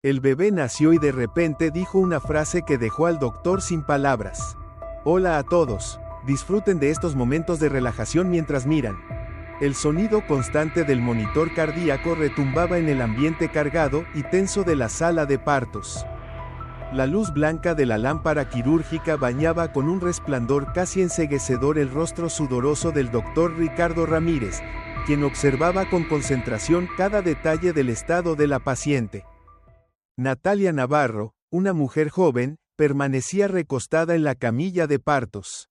El bebé nació y de repente dijo una frase que dejó al doctor sin palabras. Hola a todos. Disfruten de estos momentos de relajación mientras miran. El sonido constante del monitor cardíaco retumbaba en el ambiente cargado y tenso de la sala de partos. La luz blanca de la lámpara quirúrgica bañaba con un resplandor casi enceguecedor el rostro sudoroso del doctor Ricardo Ramírez, quien observaba con concentración cada detalle del estado de la paciente. Natalia Navarro, una mujer joven, permanecía recostada en la camilla de partos.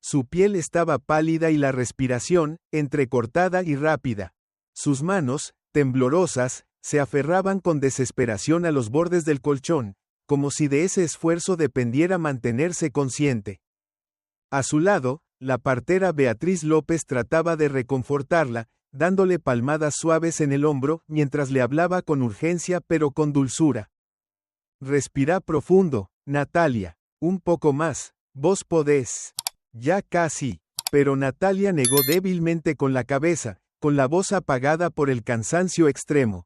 Su piel estaba pálida y la respiración, entrecortada y rápida. Sus manos, temblorosas, se aferraban con desesperación a los bordes del colchón, como si de ese esfuerzo dependiera mantenerse consciente. A su lado, la partera Beatriz López trataba de reconfortarla, dándole palmadas suaves en el hombro mientras le hablaba con urgencia pero con dulzura. Respira profundo, Natalia. Un poco más. Vos podés. Ya casi. Pero Natalia negó débilmente con la cabeza, con la voz apagada por el cansancio extremo.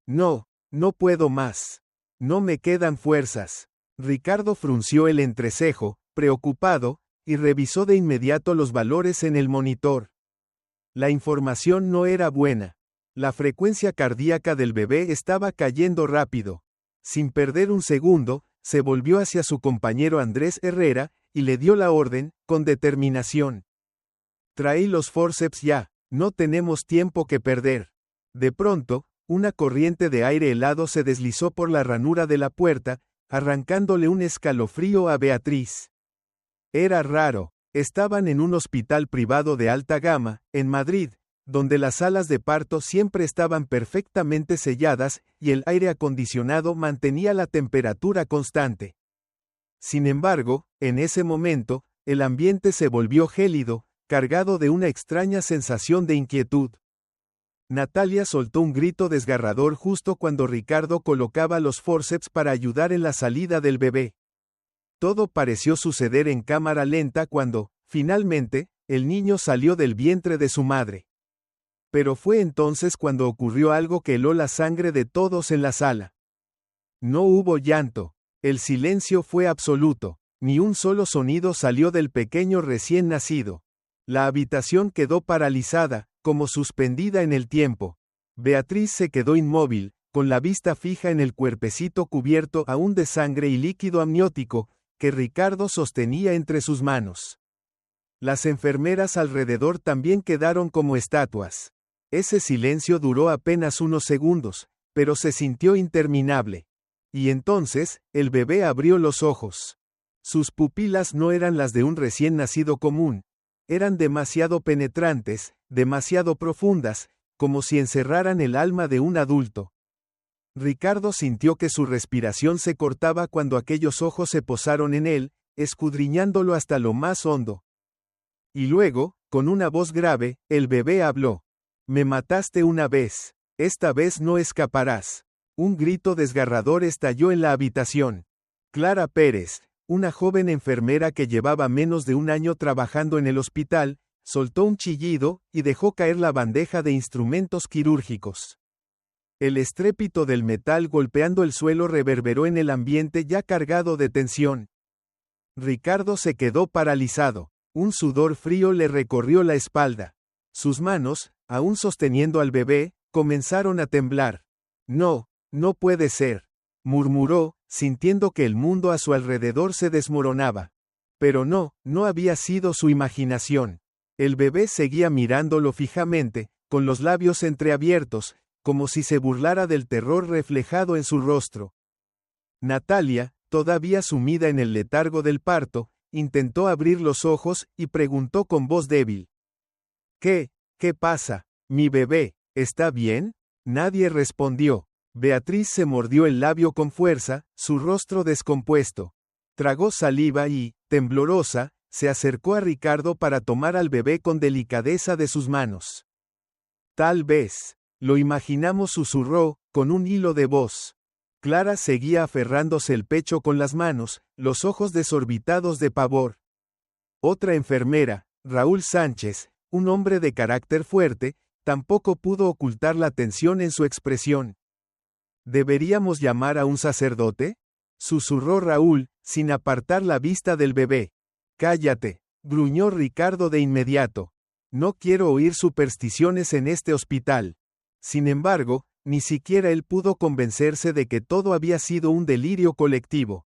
No, no puedo más. No me quedan fuerzas. Ricardo frunció el entrecejo, preocupado, y revisó de inmediato los valores en el monitor. La información no era buena. La frecuencia cardíaca del bebé estaba cayendo rápido. Sin perder un segundo, se volvió hacia su compañero Andrés Herrera, y le dio la orden, con determinación. Traí los forceps ya, no tenemos tiempo que perder. De pronto, una corriente de aire helado se deslizó por la ranura de la puerta, arrancándole un escalofrío a Beatriz. Era raro. Estaban en un hospital privado de alta gama, en Madrid, donde las salas de parto siempre estaban perfectamente selladas y el aire acondicionado mantenía la temperatura constante. Sin embargo, en ese momento, el ambiente se volvió gélido, cargado de una extraña sensación de inquietud. Natalia soltó un grito desgarrador justo cuando Ricardo colocaba los forceps para ayudar en la salida del bebé. Todo pareció suceder en cámara lenta cuando, finalmente, el niño salió del vientre de su madre. Pero fue entonces cuando ocurrió algo que heló la sangre de todos en la sala. No hubo llanto. El silencio fue absoluto. Ni un solo sonido salió del pequeño recién nacido. La habitación quedó paralizada, como suspendida en el tiempo. Beatriz se quedó inmóvil, con la vista fija en el cuerpecito cubierto aún de sangre y líquido amniótico, que Ricardo sostenía entre sus manos. Las enfermeras alrededor también quedaron como estatuas. Ese silencio duró apenas unos segundos, pero se sintió interminable. Y entonces, el bebé abrió los ojos. Sus pupilas no eran las de un recién nacido común. Eran demasiado penetrantes, demasiado profundas, como si encerraran el alma de un adulto. Ricardo sintió que su respiración se cortaba cuando aquellos ojos se posaron en él, escudriñándolo hasta lo más hondo. Y luego, con una voz grave, el bebé habló. Me mataste una vez. Esta vez no escaparás. Un grito desgarrador estalló en la habitación. Clara Pérez, una joven enfermera que llevaba menos de un año trabajando en el hospital, soltó un chillido y dejó caer la bandeja de instrumentos quirúrgicos. El estrépito del metal golpeando el suelo reverberó en el ambiente ya cargado de tensión. Ricardo se quedó paralizado. Un sudor frío le recorrió la espalda. Sus manos, aún sosteniendo al bebé, comenzaron a temblar. No, no puede ser, murmuró, sintiendo que el mundo a su alrededor se desmoronaba. Pero no, no había sido su imaginación. El bebé seguía mirándolo fijamente, con los labios entreabiertos, como si se burlara del terror reflejado en su rostro. Natalia, todavía sumida en el letargo del parto, intentó abrir los ojos y preguntó con voz débil. ¿Qué pasa? ¿Mi bebé, está bien? Nadie respondió. Beatriz se mordió el labio con fuerza, su rostro descompuesto. Tragó saliva y, temblorosa, se acercó a Ricardo para tomar al bebé con delicadeza de sus manos. Tal vez. Lo imaginamos, susurró, con un hilo de voz. Clara seguía aferrándose el pecho con las manos, los ojos desorbitados de pavor. Otra enfermera, Raúl Sánchez, un hombre de carácter fuerte, tampoco pudo ocultar la tensión en su expresión. ¿Deberíamos llamar a un sacerdote? Susurró Raúl, sin apartar la vista del bebé. Cállate, gruñó Ricardo de inmediato. No quiero oír supersticiones en este hospital. Sin embargo, ni siquiera él pudo convencerse de que todo había sido un delirio colectivo.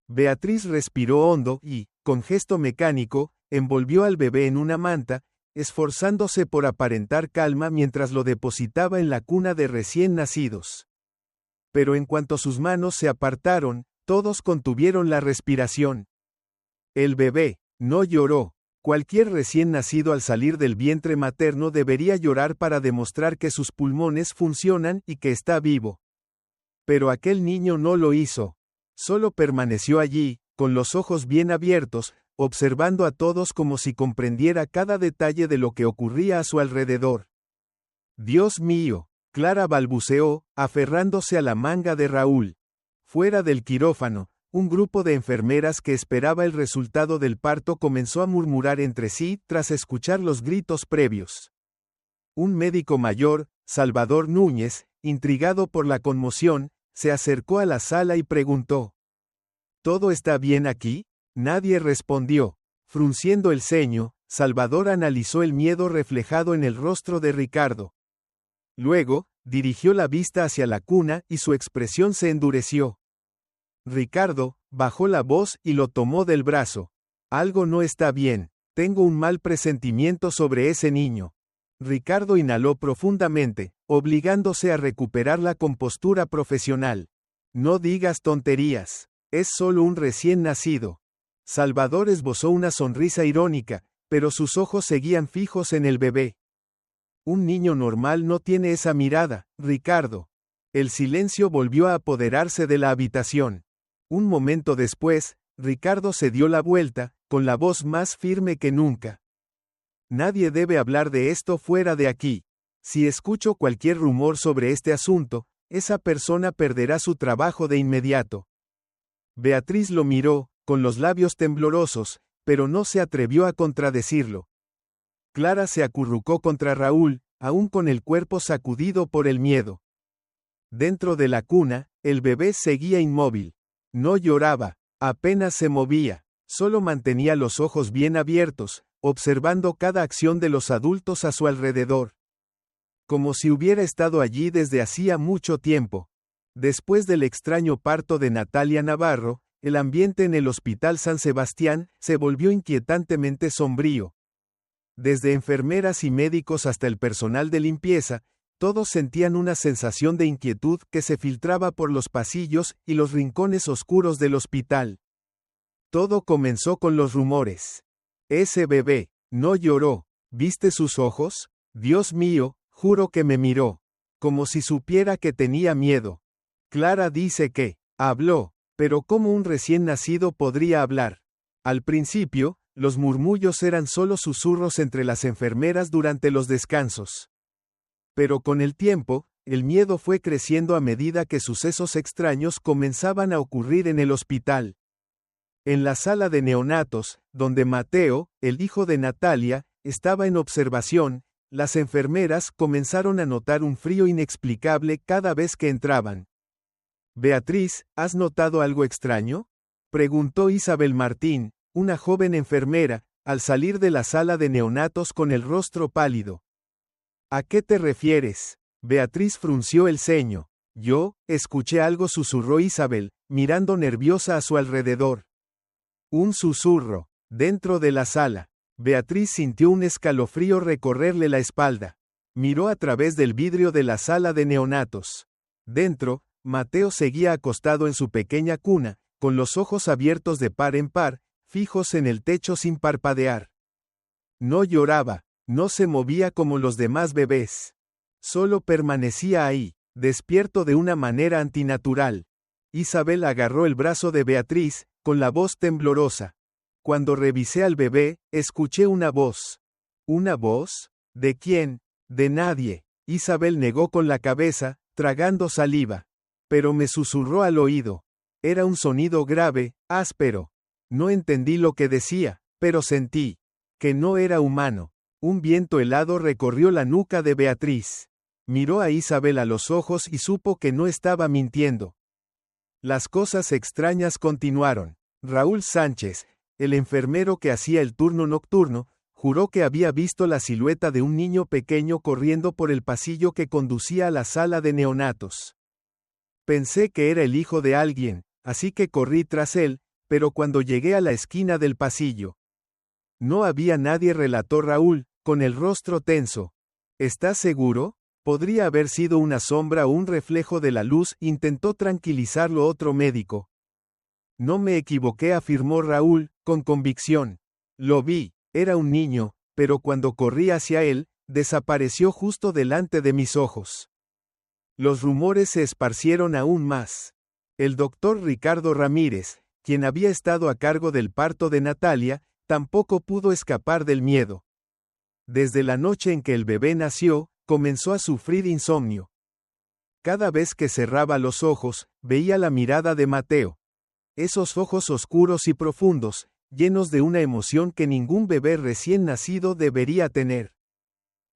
Beatriz respiró hondo y, con gesto mecánico, envolvió al bebé en una manta, esforzándose por aparentar calma mientras lo depositaba en la cuna de recién nacidos. Pero en cuanto sus manos se apartaron, todos contuvieron la respiración. El bebé no lloró. Cualquier recién nacido al salir del vientre materno debería llorar para demostrar que sus pulmones funcionan y que está vivo. Pero aquel niño no lo hizo. Solo permaneció allí, con los ojos bien abiertos, observando a todos como si comprendiera cada detalle de lo que ocurría a su alrededor. Dios mío, Clara balbuceó, aferrándose a la manga de Raúl. Fuera del quirófano, un grupo de enfermeras que esperaba el resultado del parto comenzó a murmurar entre sí tras escuchar los gritos previos. Un médico mayor, Salvador Núñez, intrigado por la conmoción, se acercó a la sala y preguntó: ¿Todo está bien aquí? Nadie respondió. Frunciendo el ceño, Salvador analizó el miedo reflejado en el rostro de Ricardo. Luego, dirigió la vista hacia la cuna y su expresión se endureció. Ricardo bajó la voz y lo tomó del brazo. Algo no está bien, tengo un mal presentimiento sobre ese niño. Ricardo inhaló profundamente, obligándose a recuperar la compostura profesional. No digas tonterías, es solo un recién nacido. Salvador esbozó una sonrisa irónica, pero sus ojos seguían fijos en el bebé. Un niño normal no tiene esa mirada, Ricardo. El silencio volvió a apoderarse de la habitación. Un momento después, Ricardo se dio la vuelta, con la voz más firme que nunca. Nadie debe hablar de esto fuera de aquí. Si escucho cualquier rumor sobre este asunto, esa persona perderá su trabajo de inmediato. Beatriz lo miró, con los labios temblorosos, pero no se atrevió a contradecirlo. Clara se acurrucó contra Raúl, aún con el cuerpo sacudido por el miedo. Dentro de la cuna, el bebé seguía inmóvil. No lloraba, apenas se movía, solo mantenía los ojos bien abiertos, observando cada acción de los adultos a su alrededor. Como si hubiera estado allí desde hacía mucho tiempo. Después del extraño parto de Natalia Navarro, el ambiente en el Hospital San Sebastián se volvió inquietantemente sombrío. Desde enfermeras y médicos hasta el personal de limpieza, todos sentían una sensación de inquietud que se filtraba por los pasillos y los rincones oscuros del hospital. Todo comenzó con los rumores. Ese bebé no lloró. ¿Viste sus ojos? Dios mío, juro que me miró. Como si supiera que tenía miedo. Clara dice que habló, pero ¿cómo un recién nacido podría hablar? Al principio, los murmullos eran solo susurros entre las enfermeras durante los descansos. Pero con el tiempo, el miedo fue creciendo a medida que sucesos extraños comenzaban a ocurrir en el hospital. En la sala de neonatos, donde Mateo, el hijo de Natalia, estaba en observación, las enfermeras comenzaron a notar un frío inexplicable cada vez que entraban. Beatriz, ¿has notado algo extraño? Preguntó Isabel Martín, una joven enfermera, al salir de la sala de neonatos con el rostro pálido. ¿A qué te refieres? Beatriz frunció el ceño. Yo, escuché algo, susurró Isabel, mirando nerviosa a su alrededor. Un susurro, dentro de la sala. Beatriz sintió un escalofrío recorrerle la espalda. Miró a través del vidrio de la sala de neonatos. Dentro, Mateo seguía acostado en su pequeña cuna, con los ojos abiertos de par en par, fijos en el techo sin parpadear. No lloraba. No se movía como los demás bebés. Solo permanecía ahí, despierto de una manera antinatural. Isabel agarró el brazo de Beatriz, con la voz temblorosa. Cuando revisé al bebé, escuché una voz. ¿Una voz? ¿De quién? De nadie. Isabel negó con la cabeza, tragando saliva. Pero me susurró al oído. Era un sonido grave, áspero. No entendí lo que decía, pero sentí que no era humano. Un viento helado recorrió la nuca de Beatriz. Miró a Isabel a los ojos y supo que no estaba mintiendo. Las cosas extrañas continuaron. Raúl Sánchez, el enfermero que hacía el turno nocturno, juró que había visto la silueta de un niño pequeño corriendo por el pasillo que conducía a la sala de neonatos. Pensé que era el hijo de alguien, así que corrí tras él, pero cuando llegué a la esquina del pasillo, no había nadie, relató Raúl, con el rostro tenso. ¿Estás seguro? Podría haber sido una sombra o un reflejo de la luz, intentó tranquilizarlo otro médico. No me equivoqué, afirmó Raúl, con convicción. Lo vi, era un niño, pero cuando corrí hacia él, desapareció justo delante de mis ojos. Los rumores se esparcieron aún más. El doctor Ricardo Ramírez, quien había estado a cargo del parto de Natalia, tampoco pudo escapar del miedo. Desde la noche en que el bebé nació, comenzó a sufrir insomnio. Cada vez que cerraba los ojos, veía la mirada de Mateo. Esos ojos oscuros y profundos, llenos de una emoción que ningún bebé recién nacido debería tener.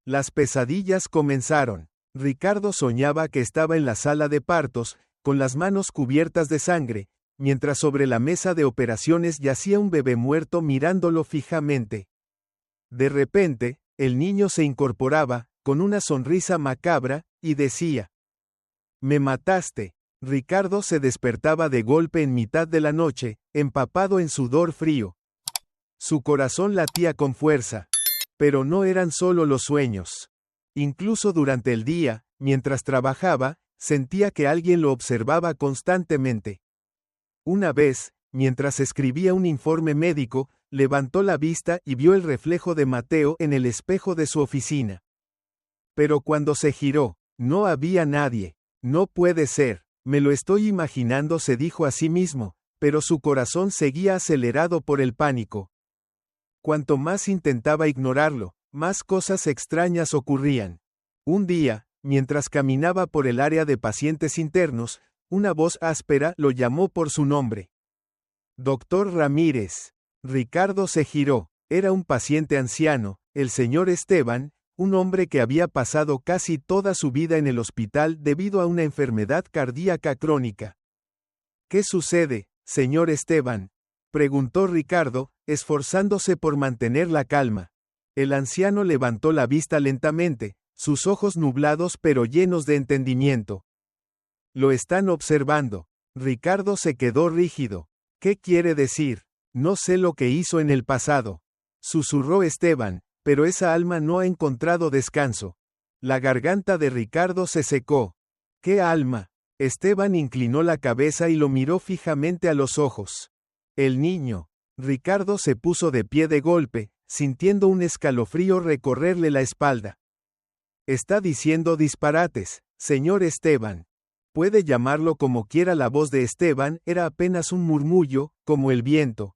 Las pesadillas comenzaron. Ricardo soñaba que estaba en la sala de partos, con las manos cubiertas de sangre, mientras sobre la mesa de operaciones yacía un bebé muerto mirándolo fijamente. De repente, el niño se incorporaba, con una sonrisa macabra, y decía: «Me mataste». Ricardo se despertaba de golpe en mitad de la noche, empapado en sudor frío. Su corazón latía con fuerza. Pero no eran solo los sueños. Incluso durante el día, mientras trabajaba, sentía que alguien lo observaba constantemente. Una vez, mientras escribía un informe médico, levantó la vista y vio el reflejo de Mateo en el espejo de su oficina. Pero cuando se giró, no había nadie. No puede ser, me lo estoy imaginando, se dijo a sí mismo, pero su corazón seguía acelerado por el pánico. Cuanto más intentaba ignorarlo, más cosas extrañas ocurrían. Un día, mientras caminaba por el área de pacientes internos, una voz áspera lo llamó por su nombre. «Doctor Ramírez». Ricardo se giró. Era un paciente anciano, el señor Esteban, un hombre que había pasado casi toda su vida en el hospital debido a una enfermedad cardíaca crónica. «¿Qué sucede, señor Esteban?», preguntó Ricardo, esforzándose por mantener la calma. El anciano levantó la vista lentamente, sus ojos nublados pero llenos de entendimiento. «Lo están observando». Ricardo se quedó rígido. «¿Qué quiere decir?». «No sé lo que hizo en el pasado», susurró Esteban, pero esa alma no ha encontrado descanso. La garganta de Ricardo se secó. «¿Qué alma?». Esteban inclinó la cabeza y lo miró fijamente a los ojos. «El niño». Ricardo se puso de pie de golpe, sintiendo un escalofrío recorrerle la espalda. «Está diciendo disparates, señor Esteban». Puede llamarlo como quiera, la voz de Esteban era apenas un murmullo, como el viento.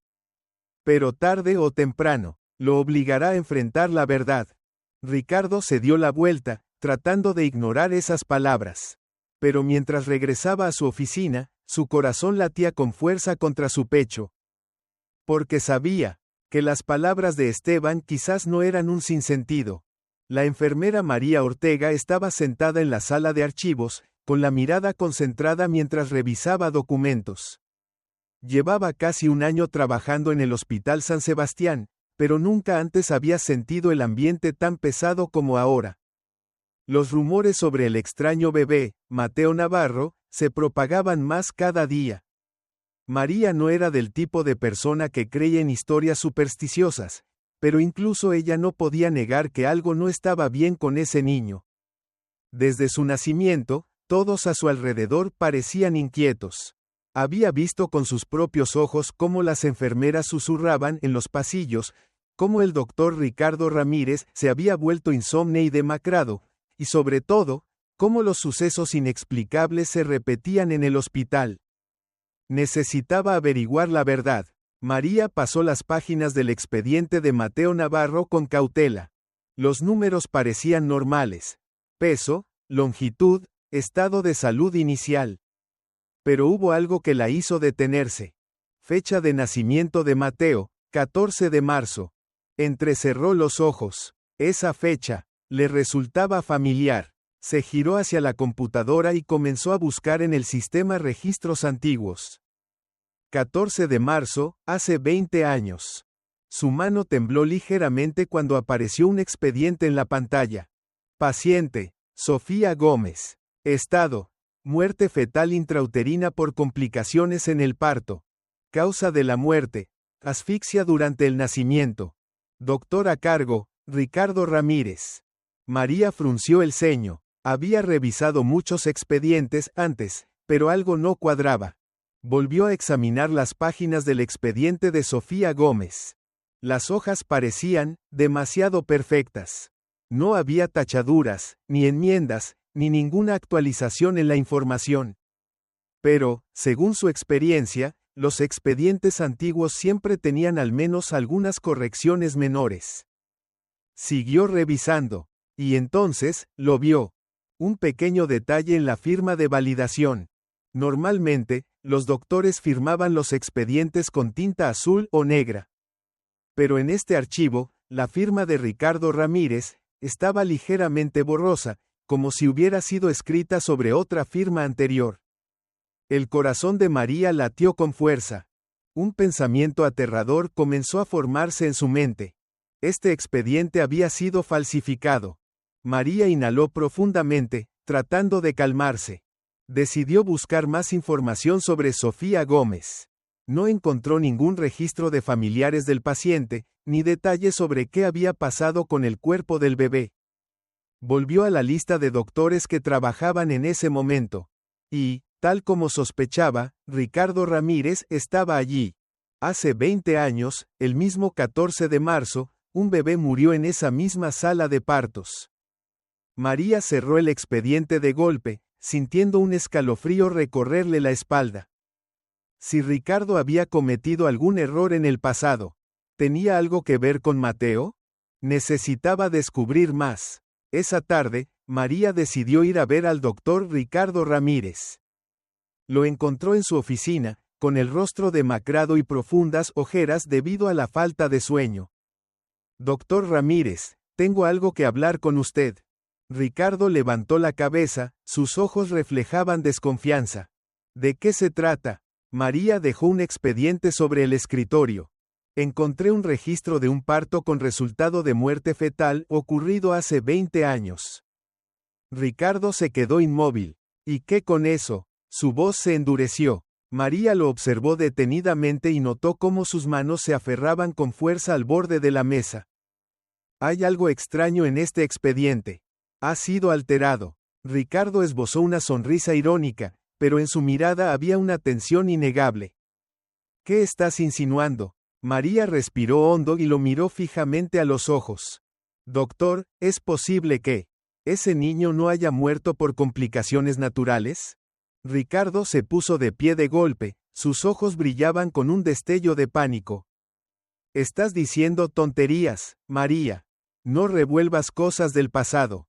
Pero tarde o temprano, lo obligará a enfrentar la verdad. Ricardo se dio la vuelta, tratando de ignorar esas palabras. Pero mientras regresaba a su oficina, su corazón latía con fuerza contra su pecho. Porque sabía que las palabras de Esteban quizás no eran un sinsentido. La enfermera María Ortega estaba sentada en la sala de archivos, con la mirada concentrada mientras revisaba documentos. Llevaba casi un año trabajando en el Hospital San Sebastián, pero nunca antes había sentido el ambiente tan pesado como ahora. Los rumores sobre el extraño bebé, Mateo Navarro, se propagaban más cada día. María no era del tipo de persona que cree en historias supersticiosas, pero incluso ella no podía negar que algo no estaba bien con ese niño. Desde su nacimiento, todos a su alrededor parecían inquietos. Había visto con sus propios ojos cómo las enfermeras susurraban en los pasillos, cómo el doctor Ricardo Ramírez se había vuelto insomne y demacrado, y sobre todo, cómo los sucesos inexplicables se repetían en el hospital. Necesitaba averiguar la verdad. María pasó las páginas del expediente de Mateo Navarro con cautela. Los números parecían normales. Peso, longitud, estado de salud inicial. Pero hubo algo que la hizo detenerse. Fecha de nacimiento de Mateo, 14 de marzo. Entrecerró los ojos. Esa fecha le resultaba familiar. Se giró hacia la computadora y comenzó a buscar en el sistema registros antiguos. 14 de marzo, hace 20 años. Su mano tembló ligeramente cuando apareció un expediente en la pantalla. Paciente, Sofía Gómez. Estado: muerte fetal intrauterina por complicaciones en el parto. Causa de la muerte: asfixia durante el nacimiento. Doctor a cargo: Ricardo Ramírez. María frunció el ceño. Había revisado muchos expedientes antes, pero algo no cuadraba. Volvió a examinar las páginas del expediente de Sofía Gómez. Las hojas parecían demasiado perfectas. No había tachaduras, ni enmiendas, ni ninguna actualización en la información. Pero, según su experiencia, los expedientes antiguos siempre tenían al menos algunas correcciones menores. Siguió revisando, y entonces, lo vio. Un pequeño detalle en la firma de validación. Normalmente, los doctores firmaban los expedientes con tinta azul o negra. Pero en este archivo, la firma de Ricardo Ramírez estaba ligeramente borrosa, como si hubiera sido escrita sobre otra firma anterior. El corazón de María latió con fuerza. Un pensamiento aterrador comenzó a formarse en su mente. Este expediente había sido falsificado. María inhaló profundamente, tratando de calmarse. Decidió buscar más información sobre Sofía Gómez. No encontró ningún registro de familiares del paciente, ni detalles sobre qué había pasado con el cuerpo del bebé. Volvió a la lista de doctores que trabajaban en ese momento. Y, tal como sospechaba, Ricardo Ramírez estaba allí. Hace 20 años, el mismo 14 de marzo, un bebé murió en esa misma sala de partos. María cerró el expediente de golpe, sintiendo un escalofrío recorrerle la espalda. Si Ricardo había cometido algún error en el pasado, ¿tenía algo que ver con Mateo? Necesitaba descubrir más. Esa tarde, María decidió ir a ver al doctor Ricardo Ramírez. Lo encontró en su oficina, con el rostro demacrado y profundas ojeras debido a la falta de sueño. Doctor Ramírez, tengo algo que hablar con usted. Ricardo levantó la cabeza, sus ojos reflejaban desconfianza. ¿De qué se trata? María dejó un expediente sobre el escritorio. Encontré un registro de un parto con resultado de muerte fetal ocurrido hace 20 años. Ricardo se quedó inmóvil. ¿Y qué con eso? Su voz se endureció. María lo observó detenidamente y notó cómo sus manos se aferraban con fuerza al borde de la mesa. Hay algo extraño en este expediente. Ha sido alterado. Ricardo esbozó una sonrisa irónica, pero en su mirada había una tensión innegable. ¿Qué estás insinuando? María respiró hondo y lo miró fijamente a los ojos. Doctor, ¿es posible que ese niño no haya muerto por complicaciones naturales? Ricardo se puso de pie de golpe, sus ojos brillaban con un destello de pánico. Estás diciendo tonterías, María. No revuelvas cosas del pasado.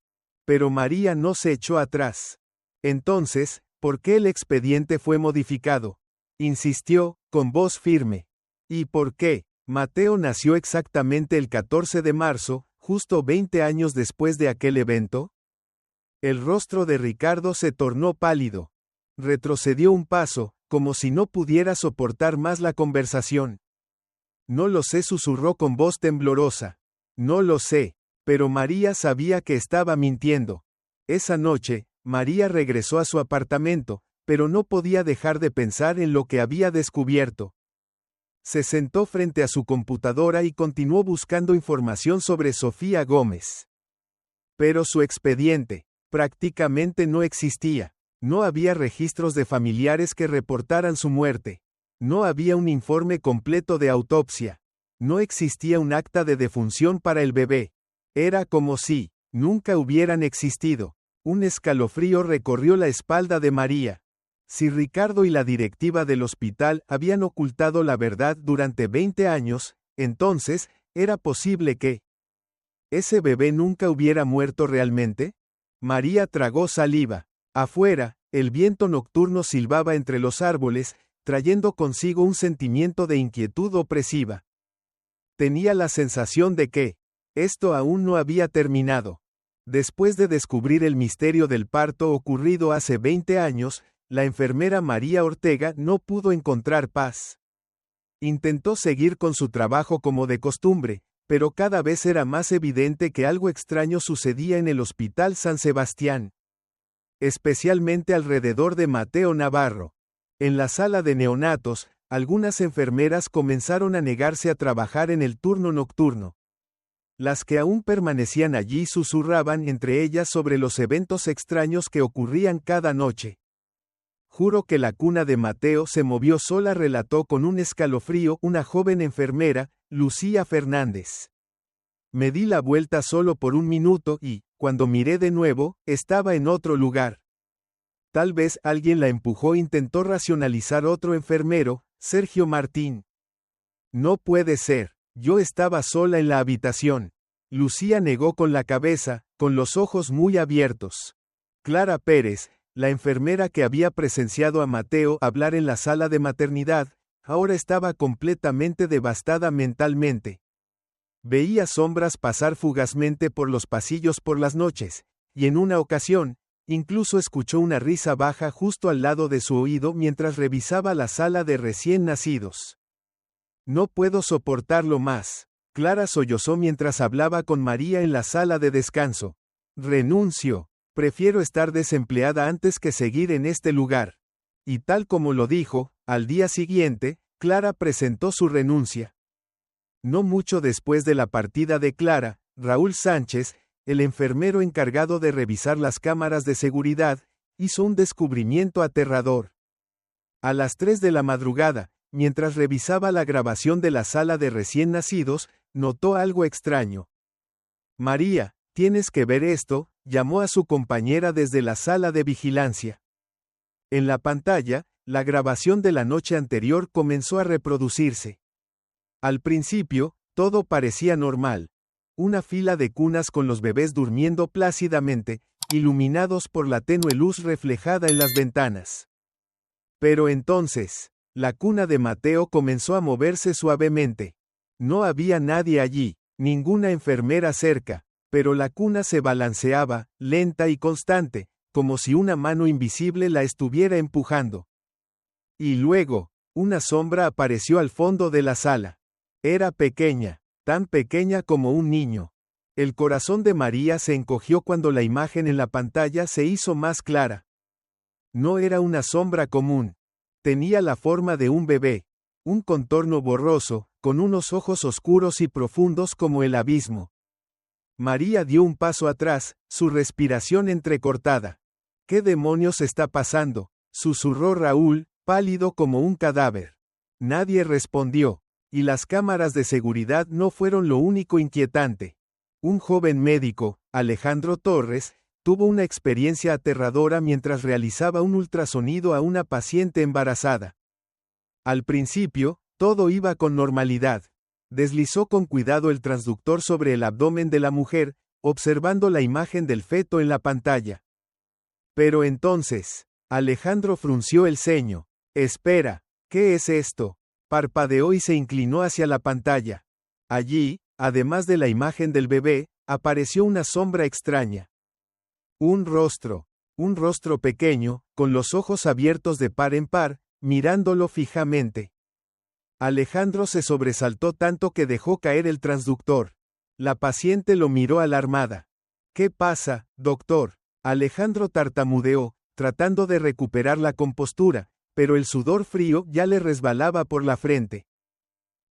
Pero María no se echó atrás. Entonces, ¿por qué el expediente fue modificado? Insistió, con voz firme. ¿Y por qué? Mateo nació exactamente el 14 de marzo, justo 20 años después de aquel evento. El rostro de Ricardo se tornó pálido. Retrocedió un paso, como si no pudiera soportar más la conversación. No lo sé, susurró con voz temblorosa. No lo sé. Pero María sabía que estaba mintiendo. Esa noche, María regresó a su apartamento, pero no podía dejar de pensar en lo que había descubierto. Se sentó frente a su computadora y continuó buscando información sobre Sofía Gómez. Pero su expediente prácticamente no existía. No había registros de familiares que reportaran su muerte. No había un informe completo de autopsia. No existía un acta de defunción para el bebé. Era como si nunca hubieran existido. Un escalofrío recorrió la espalda de María. Si Ricardo y la directiva del hospital habían ocultado la verdad durante 20 años, entonces, ¿era posible que ese bebé nunca hubiera muerto realmente? María tragó saliva. Afuera, el viento nocturno silbaba entre los árboles, trayendo consigo un sentimiento de inquietud opresiva. Tenía la sensación de que esto aún no había terminado. Después de descubrir el misterio del parto ocurrido hace 20 años, la enfermera María Ortega no pudo encontrar paz. Intentó seguir con su trabajo como de costumbre, pero cada vez era más evidente que algo extraño sucedía en el Hospital San Sebastián. Especialmente alrededor de Mateo Navarro. En la sala de neonatos, algunas enfermeras comenzaron a negarse a trabajar en el turno nocturno. Las que aún permanecían allí susurraban entre ellas sobre los eventos extraños que ocurrían cada noche. Juro que la cuna de Mateo se movió sola, relató con un escalofrío una joven enfermera, Lucía Fernández. Me di la vuelta solo por un minuto y, cuando miré de nuevo, estaba en otro lugar. Tal vez alguien la empujó, intentó racionalizar otro enfermero, Sergio Martín. No puede ser, yo estaba sola en la habitación. Lucía negó con la cabeza, con los ojos muy abiertos. Clara Pérez, la enfermera que había presenciado a Mateo hablar en la sala de maternidad, ahora estaba completamente devastada mentalmente. Veía sombras pasar fugazmente por los pasillos por las noches, y en una ocasión, incluso escuchó una risa baja justo al lado de su oído mientras revisaba la sala de recién nacidos. No puedo soportarlo más. Clara sollozó mientras hablaba con María en la sala de descanso. Renuncio. Prefiero estar desempleada antes que seguir en este lugar. Y tal como lo dijo, al día siguiente, Clara presentó su renuncia. No mucho después de la partida de Clara, Raúl Sánchez, el enfermero encargado de revisar las cámaras de seguridad, hizo un descubrimiento aterrador. A las 3 de la madrugada, mientras revisaba la grabación de la sala de recién nacidos, notó algo extraño. María, tienes que ver esto, llamó a su compañera desde la sala de vigilancia. En la pantalla, la grabación de la noche anterior comenzó a reproducirse. Al principio, todo parecía normal. Una fila de cunas con los bebés durmiendo plácidamente, iluminados por la tenue luz reflejada en las ventanas. Pero entonces, la cuna de Mateo comenzó a moverse suavemente. No había nadie allí, ninguna enfermera cerca, pero la cuna se balanceaba, lenta y constante, como si una mano invisible la estuviera empujando. Y luego, una sombra apareció al fondo de la sala. Era pequeña, tan pequeña como un niño. El corazón de María se encogió cuando la imagen en la pantalla se hizo más clara. No era una sombra común. Tenía la forma de un bebé, un contorno borroso, con unos ojos oscuros y profundos como el abismo. María dio un paso atrás, su respiración entrecortada. ¿Qué demonios está pasando?, susurró Raúl, pálido como un cadáver. Nadie respondió, y las cámaras de seguridad no fueron lo único inquietante. Un joven médico, Alejandro Torres, tuvo una experiencia aterradora mientras realizaba un ultrasonido a una paciente embarazada. Al principio, todo iba con normalidad. Deslizó con cuidado el transductor sobre el abdomen de la mujer, observando la imagen del feto en la pantalla. Pero entonces, Alejandro frunció el ceño. Espera, ¿qué es esto? Parpadeó y se inclinó hacia la pantalla. Allí, además de la imagen del bebé, apareció una sombra extraña. Un rostro pequeño, con los ojos abiertos de par en par, mirándolo fijamente. Alejandro se sobresaltó tanto que dejó caer el transductor. La paciente lo miró alarmada. ¿Qué pasa, doctor? Alejandro tartamudeó, tratando de recuperar la compostura, pero el sudor frío ya le resbalaba por la frente.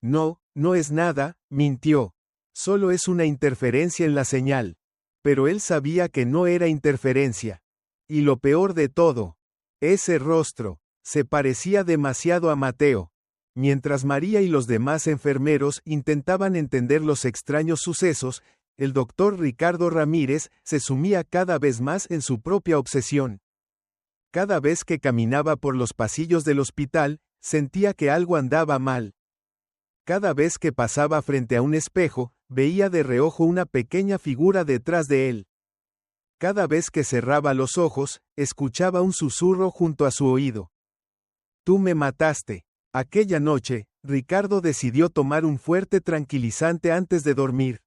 No, no es nada, mintió. Solo es una interferencia en la señal. Pero él sabía que no era interferencia. Y lo peor de todo, ese rostro, se parecía demasiado a Mateo. Mientras María y los demás enfermeros intentaban entender los extraños sucesos, el doctor Ricardo Ramírez se sumía cada vez más en su propia obsesión. Cada vez que caminaba por los pasillos del hospital, sentía que algo andaba mal. Cada vez que pasaba frente a un espejo, veía de reojo una pequeña figura detrás de él. Cada vez que cerraba los ojos, escuchaba un susurro junto a su oído. Tú me mataste. Aquella noche, Ricardo decidió tomar un fuerte tranquilizante antes de dormir.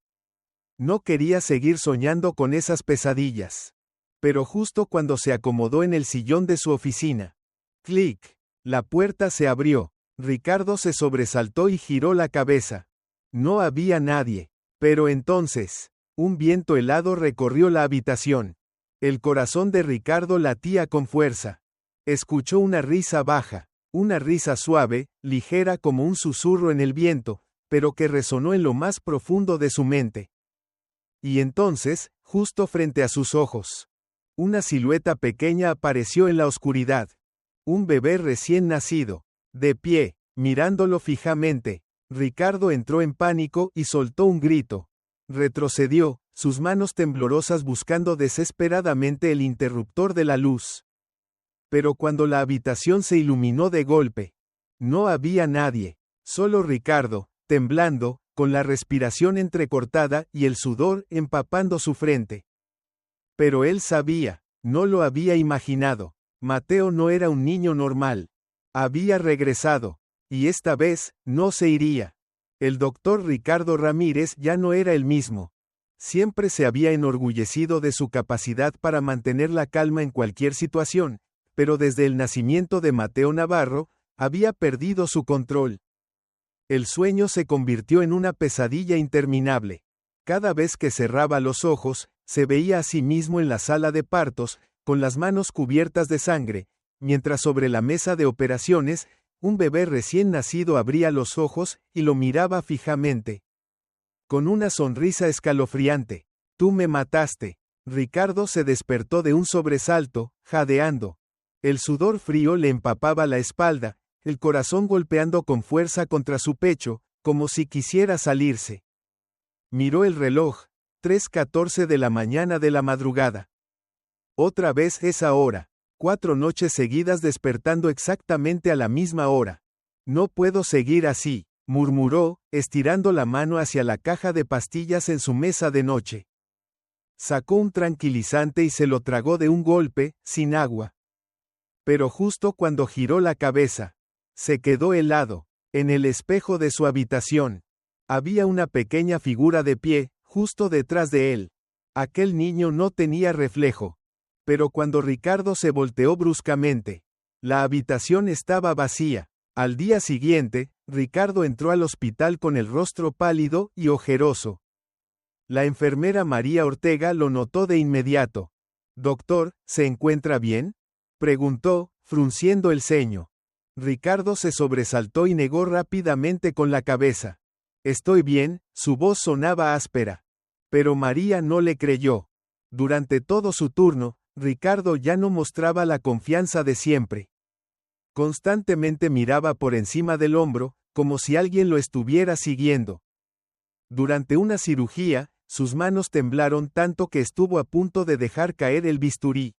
No quería seguir soñando con esas pesadillas. Pero justo cuando se acomodó en el sillón de su oficina. ¡Clic! La puerta se abrió. Ricardo se sobresaltó y giró la cabeza. No había nadie. Pero entonces, un viento helado recorrió la habitación. El corazón de Ricardo latía con fuerza. Escuchó una risa baja, una risa suave, ligera como un susurro en el viento, pero que resonó en lo más profundo de su mente. Y entonces, justo frente a sus ojos, una silueta pequeña apareció en la oscuridad. Un bebé recién nacido, de pie, mirándolo fijamente. Ricardo entró en pánico y soltó un grito. Retrocedió, sus manos temblorosas buscando desesperadamente el interruptor de la luz. Pero cuando la habitación se iluminó de golpe, no había nadie, solo Ricardo, temblando, con la respiración entrecortada y el sudor empapando su frente. Pero él sabía, no lo había imaginado. Mateo no era un niño normal. Había regresado, y esta vez, no se iría. El doctor Ricardo Ramírez ya no era el mismo. Siempre se había enorgullecido de su capacidad para mantener la calma en cualquier situación, pero desde el nacimiento de Mateo Navarro, había perdido su control. El sueño se convirtió en una pesadilla interminable. Cada vez que cerraba los ojos, se veía a sí mismo en la sala de partos, con las manos cubiertas de sangre, mientras sobre la mesa de operaciones, un bebé recién nacido abría los ojos y lo miraba fijamente. Con una sonrisa escalofriante. «Tú me mataste». Ricardo se despertó de un sobresalto, jadeando. El sudor frío le empapaba la espalda, el corazón golpeando con fuerza contra su pecho, como si quisiera salirse. Miró el reloj, 3:14 de la mañana de la madrugada. Otra vez esa hora, 4 noches seguidas despertando exactamente a la misma hora. No puedo seguir así, murmuró, estirando la mano hacia la caja de pastillas en su mesa de noche. Sacó un tranquilizante y se lo tragó de un golpe, sin agua. Pero justo cuando giró la cabeza, se quedó helado. En el espejo de su habitación, había una pequeña figura de pie, justo detrás de él. Aquel niño no tenía reflejo. Pero cuando Ricardo se volteó bruscamente, la habitación estaba vacía. Al día siguiente, Ricardo entró al hospital con el rostro pálido y ojeroso. La enfermera María Ortega lo notó de inmediato. «Doctor, ¿se encuentra bien?», preguntó, frunciendo el ceño. Ricardo se sobresaltó y negó rápidamente con la cabeza. «Estoy bien», su voz sonaba áspera. Pero María no le creyó. Durante todo su turno, Ricardo ya no mostraba la confianza de siempre. Constantemente miraba por encima del hombro, como si alguien lo estuviera siguiendo. Durante una cirugía, sus manos temblaron tanto que estuvo a punto de dejar caer el bisturí.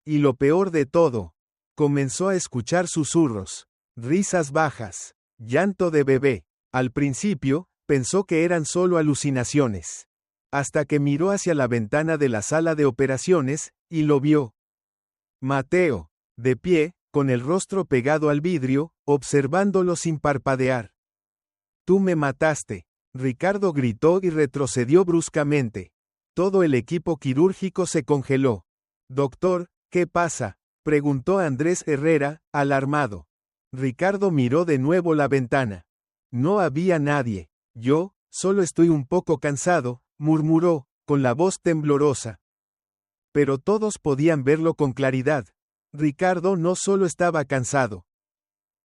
Y lo peor de todo, comenzó a escuchar susurros, risas bajas, llanto de bebé. Al principio, pensó que eran solo alucinaciones. Hasta que miró hacia la ventana de la sala de operaciones, y lo vio. Mateo, de pie, con el rostro pegado al vidrio, observándolo sin parpadear. «Tú me mataste», Ricardo gritó y retrocedió bruscamente. Todo el equipo quirúrgico se congeló. «Doctor, ¿qué pasa?», preguntó Andrés Herrera, alarmado. Ricardo miró de nuevo la ventana. No había nadie. «Yo, solo estoy un poco cansado», murmuró, con la voz temblorosa. Pero todos podían verlo con claridad. Ricardo no solo estaba cansado.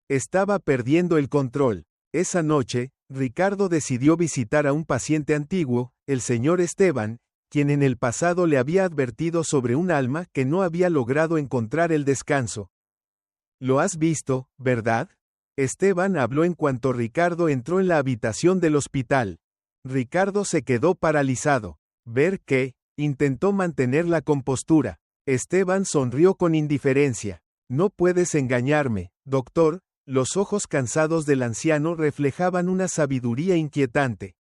Estaba perdiendo el control. Esa noche, Ricardo decidió visitar a un paciente antiguo, el señor Esteban, quien en el pasado le había advertido sobre un alma que no había logrado encontrar el descanso. «Lo has visto, ¿verdad?», Esteban habló en cuanto Ricardo entró en la habitación del hospital. Ricardo se quedó paralizado. «¿Ver qué?», intentó mantener la compostura. Esteban sonrió con indiferencia. «No puedes engañarme, doctor». Los ojos cansados del anciano reflejaban una sabiduría inquietante.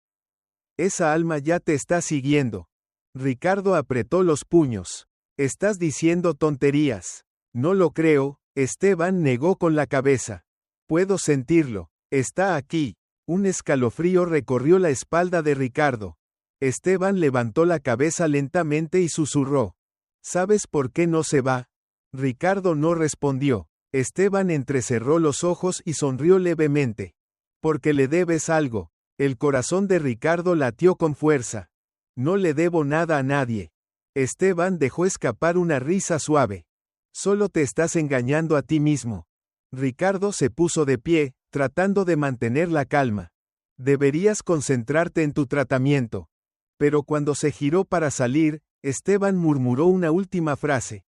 «Esa alma ya te está siguiendo». Ricardo apretó los puños. «Estás diciendo tonterías». «No lo creo», Esteban negó con la cabeza. «Puedo sentirlo. Está aquí». Un escalofrío recorrió la espalda de Ricardo. Esteban levantó la cabeza lentamente y susurró. ¿Sabes por qué no se va? Ricardo no respondió. Esteban entrecerró los ojos y sonrió levemente. Porque le debes algo. El corazón de Ricardo latió con fuerza. No le debo nada a nadie. Esteban dejó escapar una risa suave. Solo te estás engañando a ti mismo. Ricardo se puso de pie, tratando de mantener la calma. Deberías concentrarte en tu tratamiento. Pero cuando se giró para salir, Esteban murmuró una última frase.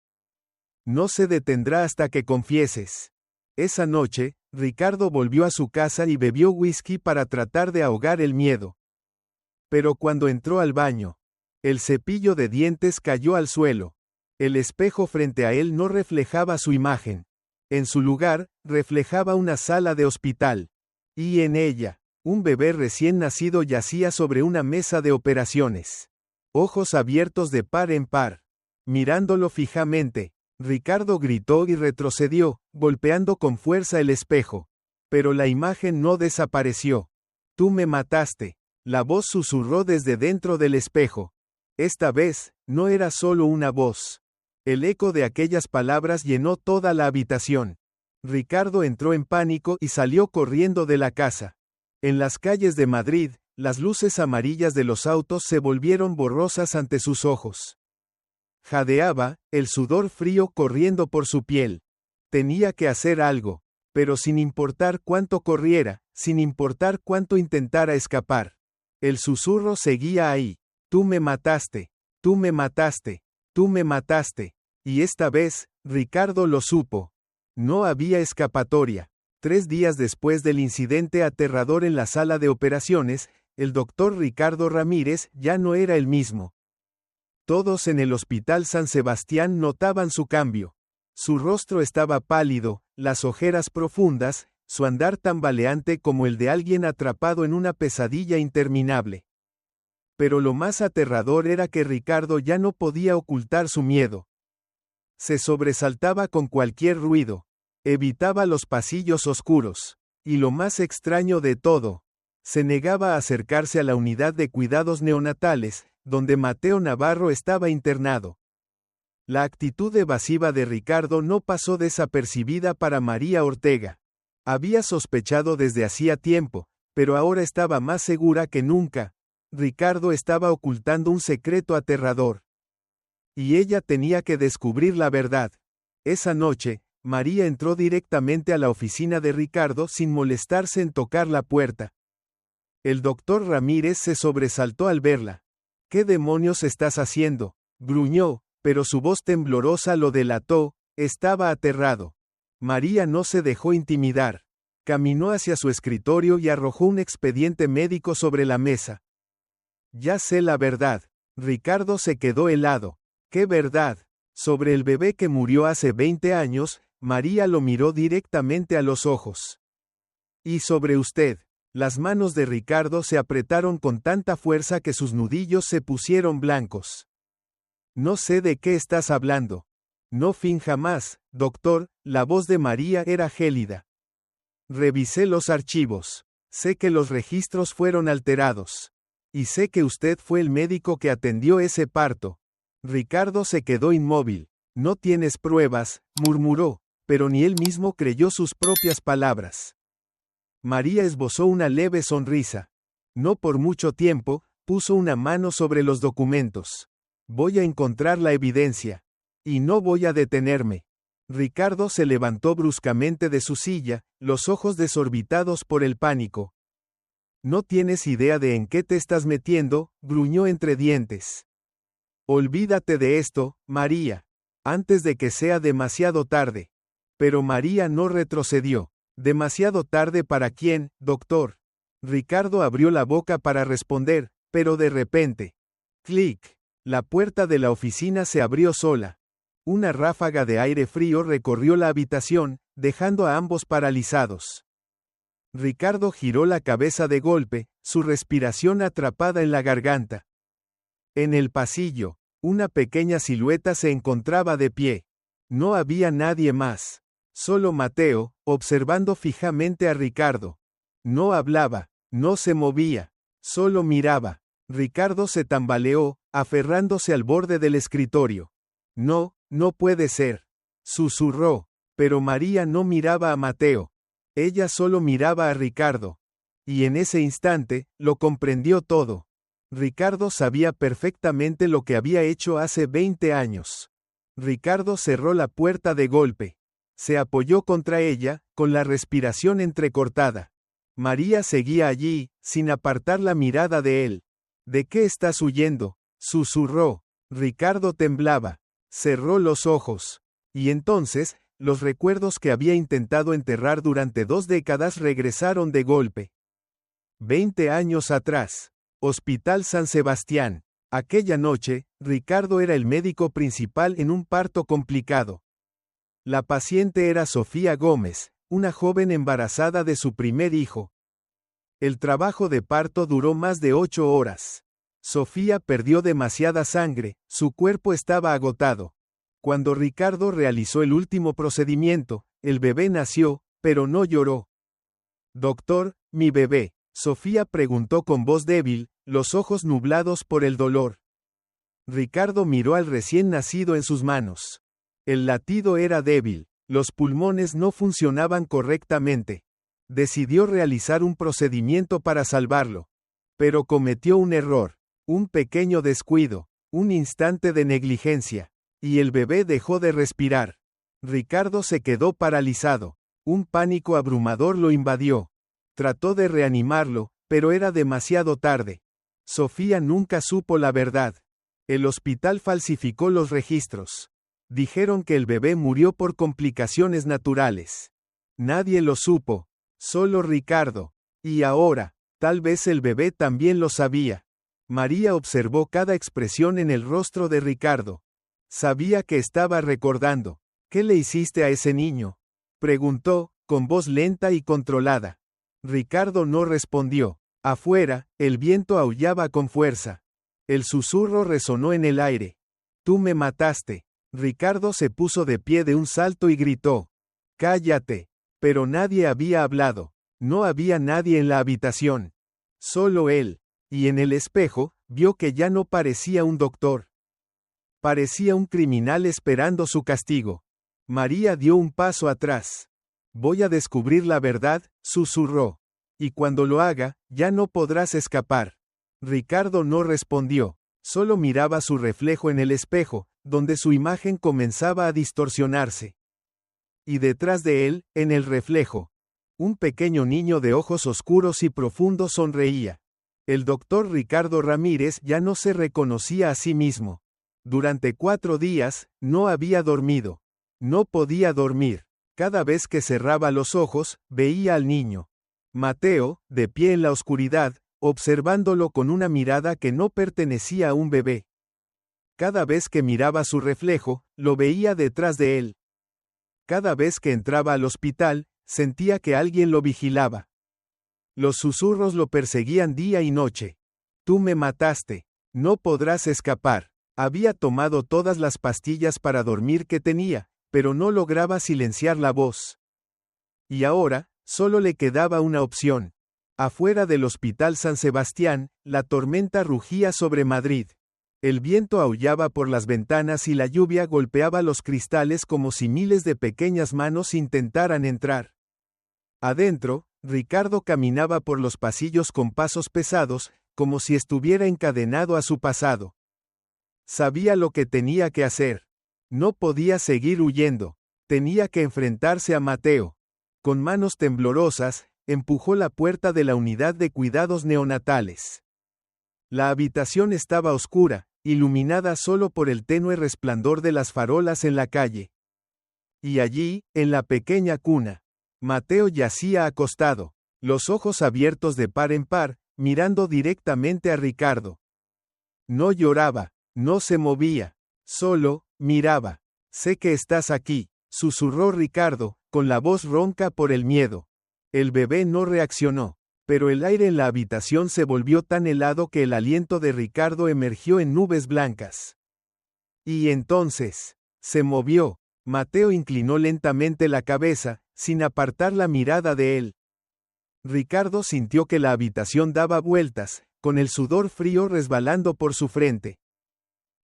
No se detendrá hasta que confieses. Esa noche, Ricardo volvió a su casa y bebió whisky para tratar de ahogar el miedo. Pero cuando entró al baño, el cepillo de dientes cayó al suelo. El espejo frente a él no reflejaba su imagen. En su lugar, reflejaba una sala de hospital. Y en ella, un bebé recién nacido yacía sobre una mesa de operaciones. Ojos abiertos de par en par. Mirándolo fijamente, Ricardo gritó y retrocedió, golpeando con fuerza el espejo. Pero la imagen no desapareció. Tú me mataste. La voz susurró desde dentro del espejo. Esta vez, no era solo una voz. El eco de aquellas palabras llenó toda la habitación. Ricardo entró en pánico y salió corriendo de la casa. En las calles de Madrid, las luces amarillas de los autos se volvieron borrosas ante sus ojos. Jadeaba, el sudor frío corriendo por su piel. Tenía que hacer algo, pero sin importar cuánto corriera, sin importar cuánto intentara escapar. El susurro seguía ahí. Tú me mataste, tú me mataste, tú me mataste. Y esta vez, Ricardo lo supo. No había escapatoria. 3 días después del incidente aterrador en la sala de operaciones, el doctor Ricardo Ramírez ya no era el mismo. Todos en el Hospital San Sebastián notaban su cambio. Su rostro estaba pálido, las ojeras profundas, su andar tambaleante como el de alguien atrapado en una pesadilla interminable. Pero lo más aterrador era que Ricardo ya no podía ocultar su miedo. Se sobresaltaba con cualquier ruido. Evitaba los pasillos oscuros. Y lo más extraño de todo, se negaba a acercarse a la unidad de cuidados neonatales, donde Mateo Navarro estaba internado. La actitud evasiva de Ricardo no pasó desapercibida para María Ortega. Había sospechado desde hacía tiempo, pero ahora estaba más segura que nunca. Ricardo estaba ocultando un secreto aterrador. Y ella tenía que descubrir la verdad. Esa noche, María entró directamente a la oficina de Ricardo sin molestarse en tocar la puerta. El doctor Ramírez se sobresaltó al verla. ¿Qué demonios estás haciendo?, gruñó, pero su voz temblorosa lo delató. Estaba aterrado. María no se dejó intimidar. Caminó hacia su escritorio y arrojó un expediente médico sobre la mesa. Ya sé la verdad. Ricardo se quedó helado. ¿Qué verdad? Sobre el bebé que murió hace 20 años, María lo miró directamente a los ojos. Y sobre usted. Las manos de Ricardo se apretaron con tanta fuerza que sus nudillos se pusieron blancos. No sé de qué estás hablando. No finja más, doctor. La voz de María era gélida. Revisé los archivos. Sé que los registros fueron alterados. Y sé que usted fue el médico que atendió ese parto. Ricardo se quedó inmóvil. No tienes pruebas, murmuró, pero ni él mismo creyó sus propias palabras. María esbozó una leve sonrisa. No por mucho tiempo, puso una mano sobre los documentos. Voy a encontrar la evidencia. Y no voy a detenerme. Ricardo se levantó bruscamente de su silla, los ojos desorbitados por el pánico. No tienes idea de en qué te estás metiendo, gruñó entre dientes. Olvídate de esto, María. Antes de que sea demasiado tarde. Pero María no retrocedió. ¿Demasiado tarde para quién, doctor? Ricardo abrió la boca para responder, pero de repente. ¡Clic! La puerta de la oficina se abrió sola. Una ráfaga de aire frío recorrió la habitación, dejando a ambos paralizados. Ricardo giró la cabeza de golpe, su respiración atrapada en la garganta. En el pasillo, una pequeña silueta se encontraba de pie. No había nadie más. Solo Mateo, observando fijamente a Ricardo. No hablaba, no se movía, solo miraba. Ricardo se tambaleó, aferrándose al borde del escritorio. No, no puede ser. Susurró. Pero María no miraba a Mateo. Ella solo miraba a Ricardo. Y en ese instante, lo comprendió todo. Ricardo sabía perfectamente lo que había hecho hace 20 años. Ricardo cerró la puerta de golpe. Se apoyó contra ella, con la respiración entrecortada. María seguía allí, sin apartar la mirada de él. ¿De qué estás huyendo?, susurró. Ricardo temblaba. Cerró los ojos. Y entonces, los recuerdos que había intentado enterrar durante 2 décadas regresaron de golpe. 20 años atrás. Hospital San Sebastián. Aquella noche, Ricardo era el médico principal en un parto complicado. La paciente era Sofía Gómez, una joven embarazada de su primer hijo. El trabajo de parto duró más de 8 horas. Sofía perdió demasiada sangre, su cuerpo estaba agotado. Cuando Ricardo realizó el último procedimiento, el bebé nació, pero no lloró. «Doctor, mi bebé», Sofía preguntó con voz débil, los ojos nublados por el dolor. Ricardo miró al recién nacido en sus manos. El latido era débil, los pulmones no funcionaban correctamente. Decidió realizar un procedimiento para salvarlo. Pero cometió un error, un pequeño descuido, un instante de negligencia. Y el bebé dejó de respirar. Ricardo se quedó paralizado. Un pánico abrumador lo invadió. Trató de reanimarlo, pero era demasiado tarde. Sofía nunca supo la verdad. El hospital falsificó los registros. Dijeron que el bebé murió por complicaciones naturales. Nadie lo supo, solo Ricardo. Y ahora, tal vez el bebé también lo sabía. María observó cada expresión en el rostro de Ricardo. Sabía que estaba recordando. ¿Qué le hiciste a ese niño?, preguntó, con voz lenta y controlada. Ricardo no respondió. Afuera, el viento aullaba con fuerza. El susurro resonó en el aire. «Tú me mataste». Ricardo se puso de pie de un salto y gritó. «Cállate». Pero nadie había hablado. No había nadie en la habitación. Solo él. Y en el espejo, vio que ya no parecía un doctor. Parecía un criminal esperando su castigo. María dio un paso atrás. «Voy a descubrir la verdad», susurró. «Y cuando lo haga, ya no podrás escapar». Ricardo no respondió. Solo miraba su reflejo en el espejo, donde su imagen comenzaba a distorsionarse. Y detrás de él, en el reflejo, un pequeño niño de ojos oscuros y profundos sonreía. El doctor Ricardo Ramírez ya no se reconocía a sí mismo. Durante 4 días, no había dormido. No podía dormir. Cada vez que cerraba los ojos, veía al niño. Mateo, de pie en la oscuridad, observándolo con una mirada que no pertenecía a un bebé. Cada vez que miraba su reflejo, lo veía detrás de él. Cada vez que entraba al hospital, sentía que alguien lo vigilaba. Los susurros lo perseguían día y noche. «Tú me mataste. No podrás escapar». Había tomado todas las pastillas para dormir que tenía, pero no lograba silenciar la voz. Y ahora, solo le quedaba una opción. Afuera del Hospital San Sebastián, la tormenta rugía sobre Madrid. El viento aullaba por las ventanas y la lluvia golpeaba los cristales como si miles de pequeñas manos intentaran entrar. Adentro, Ricardo caminaba por los pasillos con pasos pesados, como si estuviera encadenado a su pasado. Sabía lo que tenía que hacer. No podía seguir huyendo. Tenía que enfrentarse a Mateo. Con manos temblorosas, empujó la puerta de la unidad de cuidados neonatales. La habitación estaba oscura, iluminada solo por el tenue resplandor de las farolas en la calle. Y allí, en la pequeña cuna, Mateo yacía acostado, los ojos abiertos de par en par, mirando directamente a Ricardo. No lloraba, no se movía, solo miraba. «Sé que estás aquí», susurró Ricardo, con la voz ronca por el miedo. El bebé no reaccionó, pero el aire en la habitación se volvió tan helado que el aliento de Ricardo emergió en nubes blancas. Y entonces, se movió. Mateo inclinó lentamente la cabeza, sin apartar la mirada de él. Ricardo sintió que la habitación daba vueltas, con el sudor frío resbalando por su frente.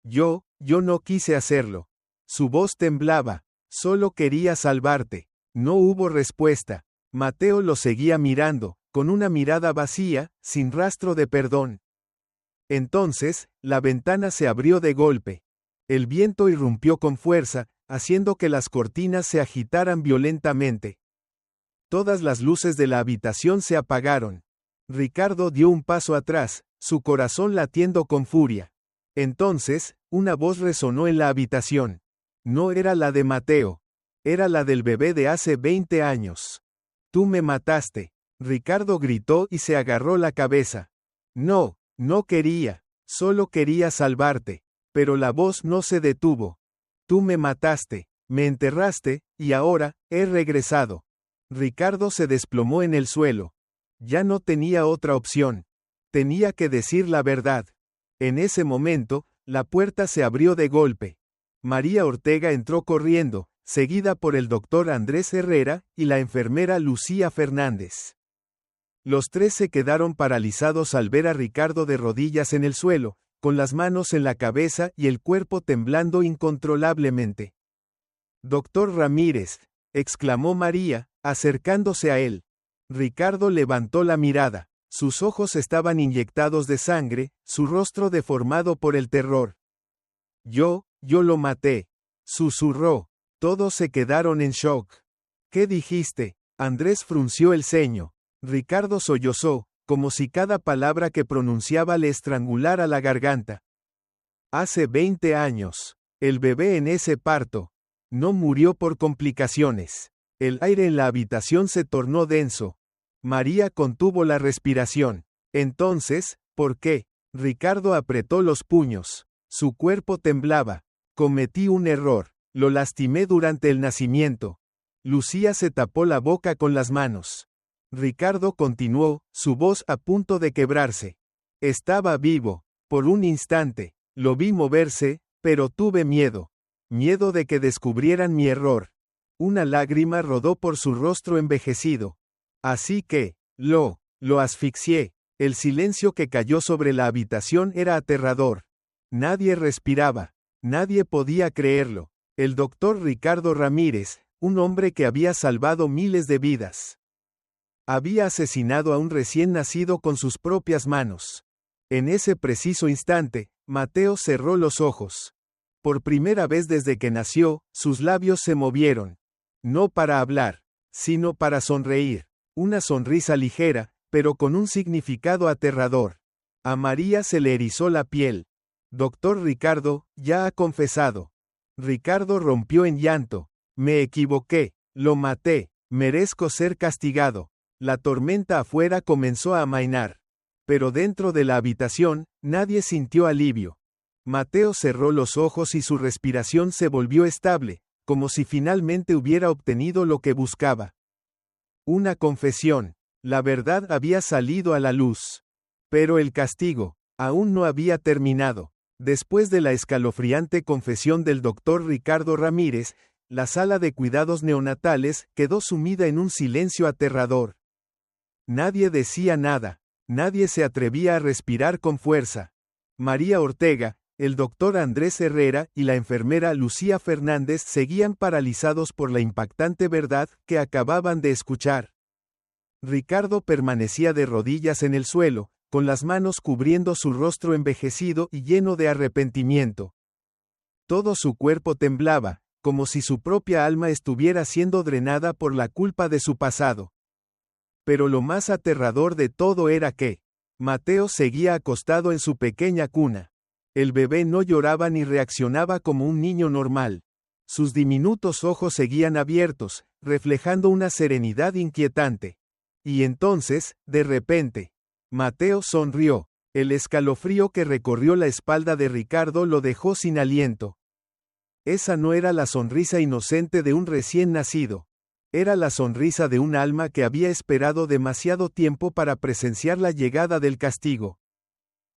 Yo no quise hacerlo. Su voz temblaba. Solo quería salvarte. No hubo respuesta. Mateo lo seguía mirando, con una mirada vacía, sin rastro de perdón. Entonces, la ventana se abrió de golpe. El viento irrumpió con fuerza, haciendo que las cortinas se agitaran violentamente. Todas las luces de la habitación se apagaron. Ricardo dio un paso atrás, su corazón latiendo con furia. Entonces, una voz resonó en la habitación. No era la de Mateo. Era la del bebé de hace 20 años. Tú me mataste. Ricardo gritó y se agarró la cabeza. No quería. Solo quería salvarte. Pero la voz no se detuvo. Tú me mataste, me enterraste, y ahora, he regresado. Ricardo se desplomó en el suelo. Ya no tenía otra opción. Tenía que decir la verdad. En ese momento, la puerta se abrió de golpe. María Ortega entró corriendo, seguida por el doctor Andrés Herrera y la enfermera Lucía Fernández. Los tres se quedaron paralizados al ver a Ricardo de rodillas en el suelo, con las manos en la cabeza y el cuerpo temblando incontrolablemente. «Doctor Ramírez», exclamó María, acercándose a él. Ricardo levantó la mirada. Sus ojos estaban inyectados de sangre, su rostro deformado por el terror. Yo lo maté», susurró. Todos se quedaron en shock. «¿Qué dijiste?». Andrés frunció el ceño. Ricardo sollozó, como si cada palabra que pronunciaba le estrangulara la garganta. «Hace 20 años. El bebé en ese parto. No murió por complicaciones». El aire en la habitación se tornó denso. María contuvo la respiración. Entonces, ¿por qué? Ricardo apretó los puños. Su cuerpo temblaba. Cometí un error. Lo lastimé durante el nacimiento. Lucía se tapó la boca con las manos. Ricardo continuó, su voz a punto de quebrarse. Estaba vivo. Por un instante. Lo vi moverse, pero tuve miedo. Miedo de que descubrieran mi error. Una lágrima rodó por su rostro envejecido. Así que, lo asfixié. El silencio que cayó sobre la habitación era aterrador. Nadie respiraba. Nadie podía creerlo. El doctor Ricardo Ramírez, un hombre que había salvado miles de vidas. Había asesinado a un recién nacido con sus propias manos. En ese preciso instante, Mateo cerró los ojos. Por primera vez desde que nació, sus labios se movieron. No para hablar, sino para sonreír. Una sonrisa ligera, pero con un significado aterrador. A María se le erizó la piel. Doctor Ricardo, ya ha confesado. Ricardo rompió en llanto. Me equivoqué, lo maté, merezco ser castigado. La tormenta afuera comenzó a amainar. Pero dentro de la habitación, nadie sintió alivio. Mateo cerró los ojos y su respiración se volvió estable, como si finalmente hubiera obtenido lo que buscaba. Una confesión. La verdad había salido a la luz. Pero el castigo, aún no había terminado. Después de la escalofriante confesión del doctor Ricardo Ramírez, la sala de cuidados neonatales quedó sumida en un silencio aterrador. Nadie decía nada. Nadie se atrevía a respirar con fuerza. María Ortega, el doctor Andrés Herrera y la enfermera Lucía Fernández seguían paralizados por la impactante verdad que acababan de escuchar. Ricardo permanecía de rodillas en el suelo, con las manos cubriendo su rostro envejecido y lleno de arrepentimiento. Todo su cuerpo temblaba, como si su propia alma estuviera siendo drenada por la culpa de su pasado. Pero lo más aterrador de todo era que Mateo seguía acostado en su pequeña cuna. El bebé no lloraba ni reaccionaba como un niño normal. Sus diminutos ojos seguían abiertos, reflejando una serenidad inquietante. Y entonces, de repente, Mateo sonrió. El escalofrío que recorrió la espalda de Ricardo lo dejó sin aliento. Esa no era la sonrisa inocente de un recién nacido. Era la sonrisa de un alma que había esperado demasiado tiempo para presenciar la llegada del castigo.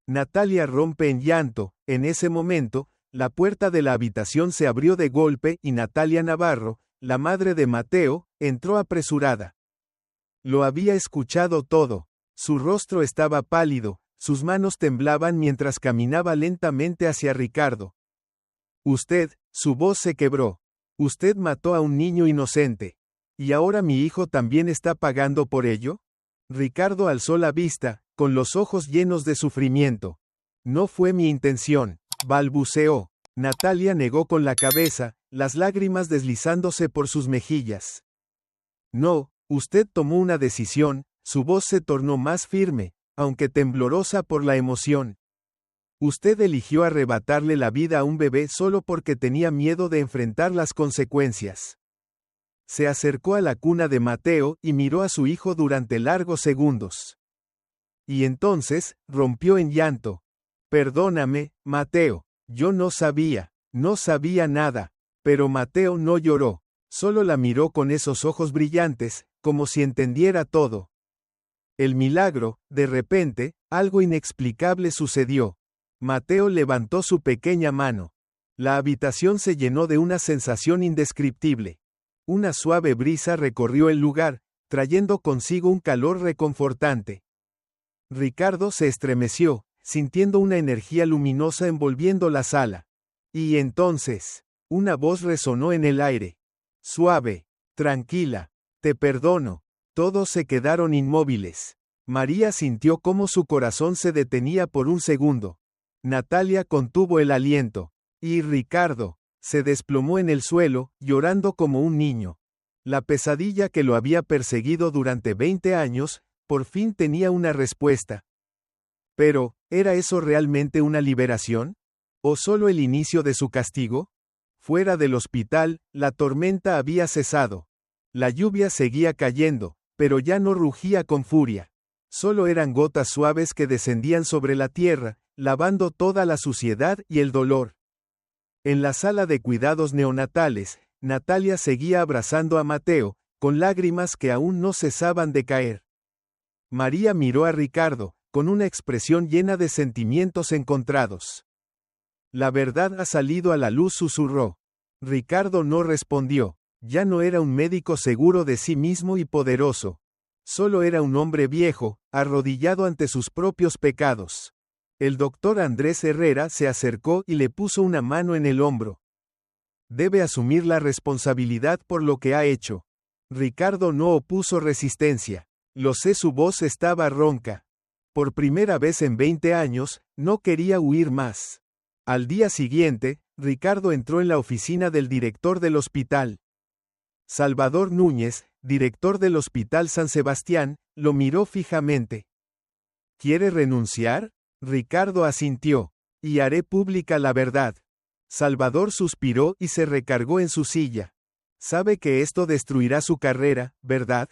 Natalia rompe en llanto. En ese momento, la puerta de la habitación se abrió de golpe y Natalia Navarro, la madre de Mateo, entró apresurada. Lo había escuchado todo. Su rostro estaba pálido, Sus manos temblaban mientras caminaba lentamente hacia Ricardo. Usted, su voz se quebró. Usted mató a un niño inocente. ¿Y ahora mi hijo también está pagando por ello? Ricardo alzó la vista, con los ojos llenos de sufrimiento. No fue mi intención, balbuceó. Natalia negó con la cabeza, las lágrimas deslizándose por sus mejillas. No, usted tomó una decisión, su voz se tornó más firme, aunque temblorosa por la emoción. Usted eligió arrebatarle la vida a un bebé solo porque tenía miedo de enfrentar las consecuencias. Se acercó a la cuna de Mateo y miró a su hijo durante largos segundos. Y entonces, rompió en llanto. Perdóname, Mateo, yo no sabía nada. Pero Mateo no lloró, solo la miró con esos ojos brillantes, como si entendiera todo. El milagro, de repente, algo inexplicable sucedió. Mateo levantó su pequeña mano. La habitación se llenó de una sensación indescriptible. Una suave brisa recorrió el lugar, trayendo consigo un calor reconfortante. Ricardo se estremeció, sintiendo una energía luminosa envolviendo la sala. Y entonces, una voz resonó en el aire. Suave, tranquila, te perdono. Todos se quedaron inmóviles. María sintió cómo su corazón se detenía por un segundo. Natalia contuvo el aliento. Y Ricardo se desplomó en el suelo, llorando como un niño. La pesadilla que lo había perseguido durante 20 años, por fin tenía una respuesta. Pero, ¿era eso realmente una liberación? ¿O solo el inicio de su castigo? Fuera del hospital, la tormenta había cesado. La lluvia seguía cayendo, pero ya no rugía con furia. Solo eran gotas suaves que descendían sobre la tierra, lavando toda la suciedad y el dolor. En la sala de cuidados neonatales, Natalia seguía abrazando a Mateo, con lágrimas que aún no cesaban de caer. María miró a Ricardo, con una expresión llena de sentimientos encontrados. La verdad ha salido a la luz, susurró. Ricardo no respondió. Ya no era un médico seguro de sí mismo y poderoso. Solo era un hombre viejo, arrodillado ante sus propios pecados. El doctor Andrés Herrera se acercó y le puso una mano en el hombro. Debe asumir la responsabilidad por lo que ha hecho. Ricardo no opuso resistencia. Lo sé, su voz estaba ronca. Por primera vez en 20 años, no quería huir más. Al día siguiente, Ricardo entró en la oficina del director del hospital. Salvador Núñez, director del Hospital San Sebastián, lo miró fijamente. ¿Quiere renunciar? Ricardo asintió. Y haré pública la verdad. Salvador suspiró y se recargó en su silla. Sabe que esto destruirá su carrera, ¿verdad?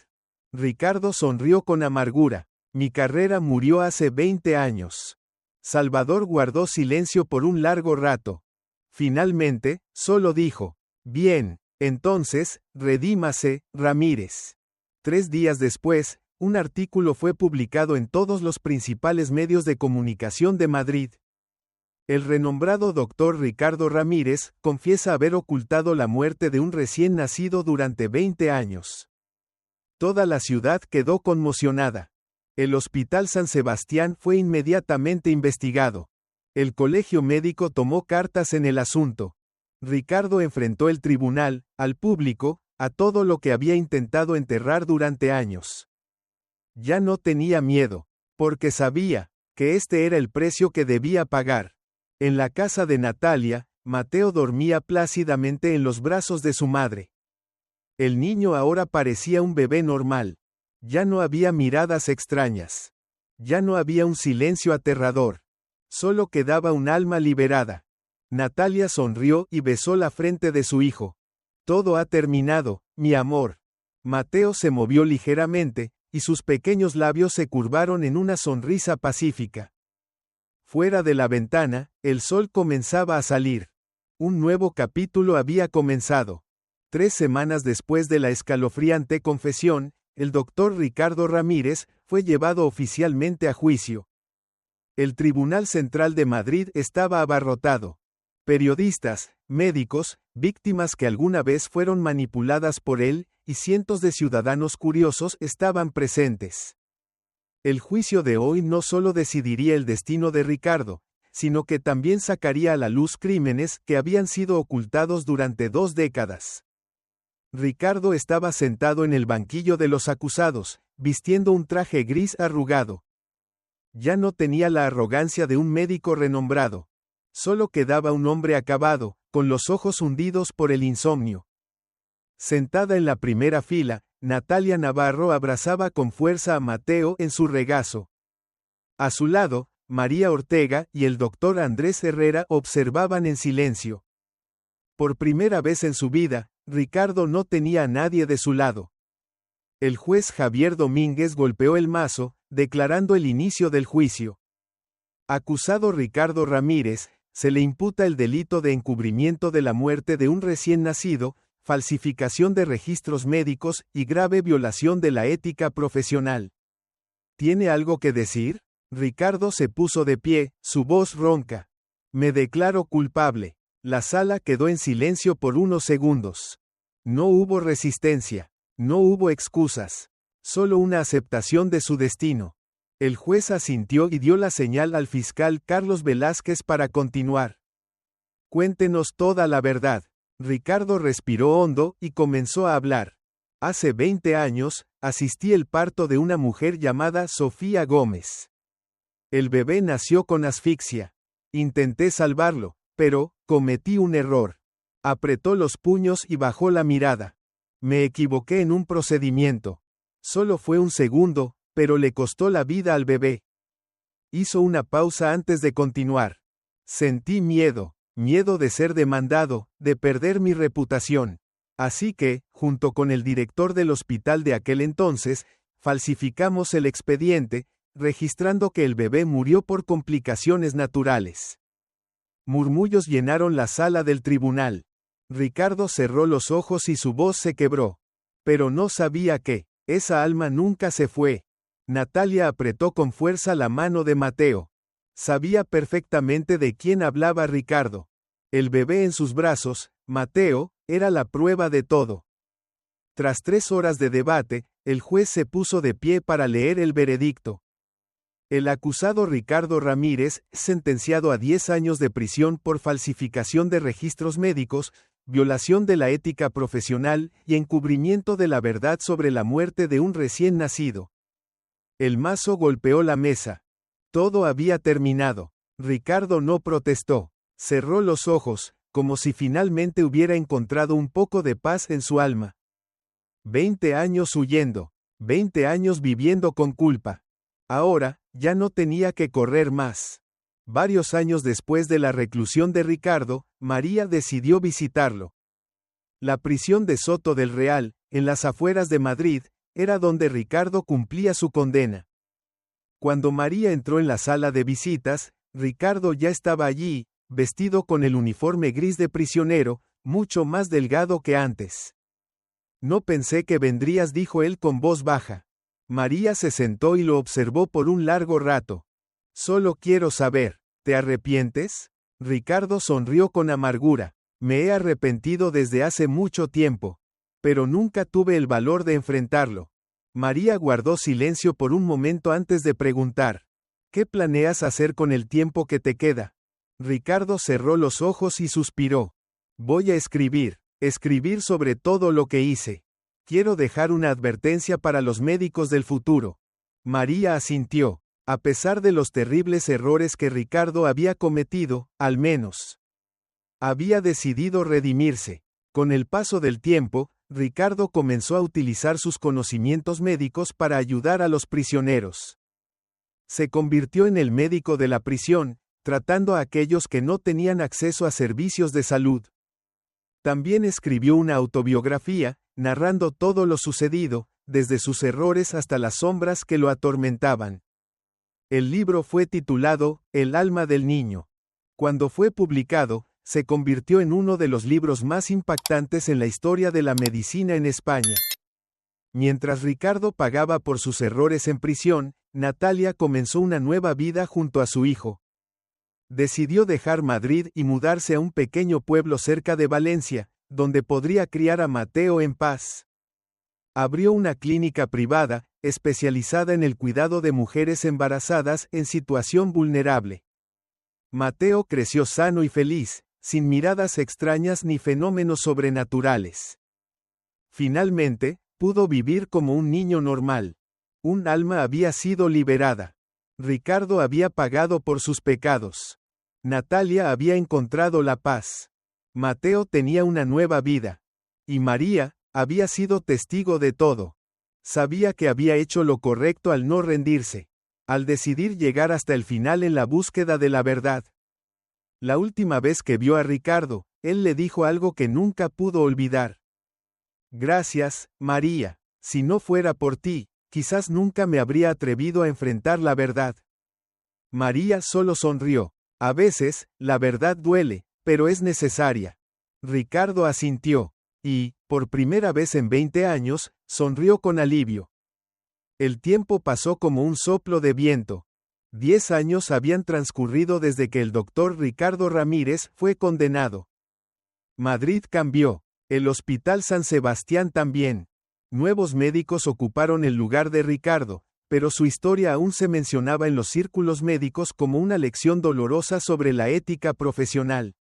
Ricardo sonrió con amargura. Mi carrera murió hace 20 años. Salvador guardó silencio por un largo rato. Finalmente, solo dijo, bien, entonces, redímase, Ramírez. 3 días después, un artículo fue publicado en todos los principales medios de comunicación de Madrid. El renombrado doctor Ricardo Ramírez confiesa haber ocultado la muerte de un recién nacido durante 20 años. Toda la ciudad quedó conmocionada. El Hospital San Sebastián fue inmediatamente investigado. El colegio médico tomó cartas en el asunto. Ricardo enfrentó el tribunal, al público, a todo lo que había intentado enterrar durante años. Ya no tenía miedo, porque sabía que este era el precio que debía pagar. En la casa de Natalia, Mateo dormía plácidamente en los brazos de su madre. El niño ahora parecía un bebé normal. Ya no había miradas extrañas. Ya no había un silencio aterrador. Solo quedaba un alma liberada. Natalia sonrió y besó la frente de su hijo. Todo ha terminado, mi amor. Mateo se movió ligeramente, y sus pequeños labios se curvaron en una sonrisa pacífica. Fuera de la ventana, el sol comenzaba a salir. Un nuevo capítulo había comenzado. 3 semanas después de la escalofriante confesión, el doctor Ricardo Ramírez fue llevado oficialmente a juicio. El Tribunal Central de Madrid estaba abarrotado. Periodistas, médicos, víctimas que alguna vez fueron manipuladas por él, y cientos de ciudadanos curiosos estaban presentes. El juicio de hoy no solo decidiría el destino de Ricardo, sino que también sacaría a la luz crímenes que habían sido ocultados durante 2 décadas. Ricardo estaba sentado en el banquillo de los acusados, vistiendo un traje gris arrugado. Ya no tenía la arrogancia de un médico renombrado. Solo quedaba un hombre acabado, con los ojos hundidos por el insomnio. Sentada en la primera fila, Natalia Navarro abrazaba con fuerza a Mateo en su regazo. A su lado, María Ortega y el doctor Andrés Herrera observaban en silencio. Por primera vez en su vida, Ricardo no tenía a nadie de su lado. El juez Javier Domínguez golpeó el mazo, declarando el inicio del juicio. Acusado Ricardo Ramírez, se le imputa el delito de encubrimiento de la muerte de un recién nacido, falsificación de registros médicos y grave violación de la ética profesional. ¿Tiene algo que decir? Ricardo se puso de pie, su voz ronca. Me declaro culpable. La sala quedó en silencio por unos segundos. No hubo resistencia. No hubo excusas. Solo una aceptación de su destino. El juez asintió y dio la señal al fiscal Carlos Velázquez para continuar. Cuéntenos toda la verdad. Ricardo respiró hondo y comenzó a hablar. Hace 20 años, asistí al parto de una mujer llamada Sofía Gómez. El bebé nació con asfixia. Intenté salvarlo, pero cometí un error. Apretó los puños y bajó la mirada. Me equivoqué en un procedimiento. Solo fue un segundo, pero le costó la vida al bebé. Hizo una pausa antes de continuar. Sentí miedo de ser demandado, de perder mi reputación. Así que, junto con el director del hospital de aquel entonces, falsificamos el expediente, registrando que el bebé murió por complicaciones naturales. Murmullos llenaron la sala del tribunal. Ricardo cerró los ojos y su voz se quebró. Pero no sabía que, esa alma nunca se fue. Natalia apretó con fuerza la mano de Mateo. Sabía perfectamente de quién hablaba Ricardo. El bebé en sus brazos, Mateo, era la prueba de todo. Tras 3 horas de debate, el juez se puso de pie para leer el veredicto. El acusado Ricardo Ramírez, sentenciado a 10 años de prisión por falsificación de registros médicos, violación de la ética profesional y encubrimiento de la verdad sobre la muerte de un recién nacido. El mazo golpeó la mesa. Todo había terminado. Ricardo no protestó. Cerró los ojos, como si finalmente hubiera encontrado un poco de paz en su alma. 20 años huyendo. 20 años viviendo con culpa. Ahora, ya no tenía que correr más. Varios años después de la reclusión de Ricardo, María decidió visitarlo. La prisión de Soto del Real, en las afueras de Madrid, era donde Ricardo cumplía su condena. Cuando María entró en la sala de visitas, Ricardo ya estaba allí, vestido con el uniforme gris de prisionero, mucho más delgado que antes. No pensé que vendrías, dijo él con voz baja. María se sentó y lo observó por un largo rato. Solo quiero saber, ¿te arrepientes? Ricardo sonrió con amargura. Me he arrepentido desde hace mucho tiempo. Pero nunca tuve el valor de enfrentarlo. María guardó silencio por un momento antes de preguntar. ¿Qué planeas hacer con el tiempo que te queda? Ricardo cerró los ojos y suspiró. Voy a escribir sobre todo lo que hice. Quiero dejar una advertencia para los médicos del futuro. María asintió. A pesar de los terribles errores que Ricardo había cometido, al menos había decidido redimirse. Con el paso del tiempo, Ricardo comenzó a utilizar sus conocimientos médicos para ayudar a los prisioneros. Se convirtió en el médico de la prisión, tratando a aquellos que no tenían acceso a servicios de salud. También escribió una autobiografía, narrando todo lo sucedido, desde sus errores hasta las sombras que lo atormentaban. El libro fue titulado El alma del niño. Cuando fue publicado, se convirtió en uno de los libros más impactantes en la historia de la medicina en España. Mientras Ricardo pagaba por sus errores en prisión, Natalia comenzó una nueva vida junto a su hijo. Decidió dejar Madrid y mudarse a un pequeño pueblo cerca de Valencia, donde podría criar a Mateo en paz. Abrió una clínica privada, especializada en el cuidado de mujeres embarazadas en situación vulnerable. Mateo creció sano y feliz, sin miradas extrañas ni fenómenos sobrenaturales. Finalmente, pudo vivir como un niño normal. Un alma había sido liberada. Ricardo había pagado por sus pecados. Natalia había encontrado la paz. Mateo tenía una nueva vida. Y María había sido testigo de todo. Sabía que había hecho lo correcto al no rendirse, al decidir llegar hasta el final en la búsqueda de la verdad. La última vez que vio a Ricardo, él le dijo algo que nunca pudo olvidar. Gracias, María. Si no fuera por ti, quizás nunca me habría atrevido a enfrentar la verdad. María solo sonrió. A veces, la verdad duele, pero es necesaria. Ricardo asintió. Y, por primera vez en 20 años, sonrió con alivio. El tiempo pasó como un soplo de viento. 10 años habían transcurrido desde que el doctor Ricardo Ramírez fue condenado. Madrid cambió. El Hospital San Sebastián también. Nuevos médicos ocuparon el lugar de Ricardo, pero su historia aún se mencionaba en los círculos médicos como una lección dolorosa sobre la ética profesional.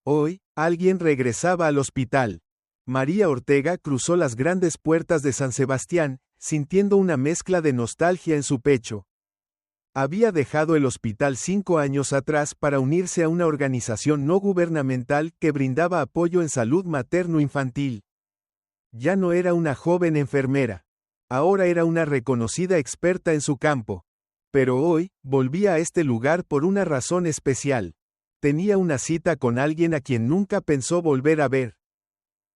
Hoy, alguien regresaba al hospital. María Ortega cruzó las grandes puertas de San Sebastián, sintiendo una mezcla de nostalgia en su pecho. Había dejado el hospital 5 años atrás para unirse a una organización no gubernamental que brindaba apoyo en salud materno-infantil. Ya no era una joven enfermera. Ahora era una reconocida experta en su campo. Pero hoy, volvía a este lugar por una razón especial. Tenía una cita con alguien a quien nunca pensó volver a ver.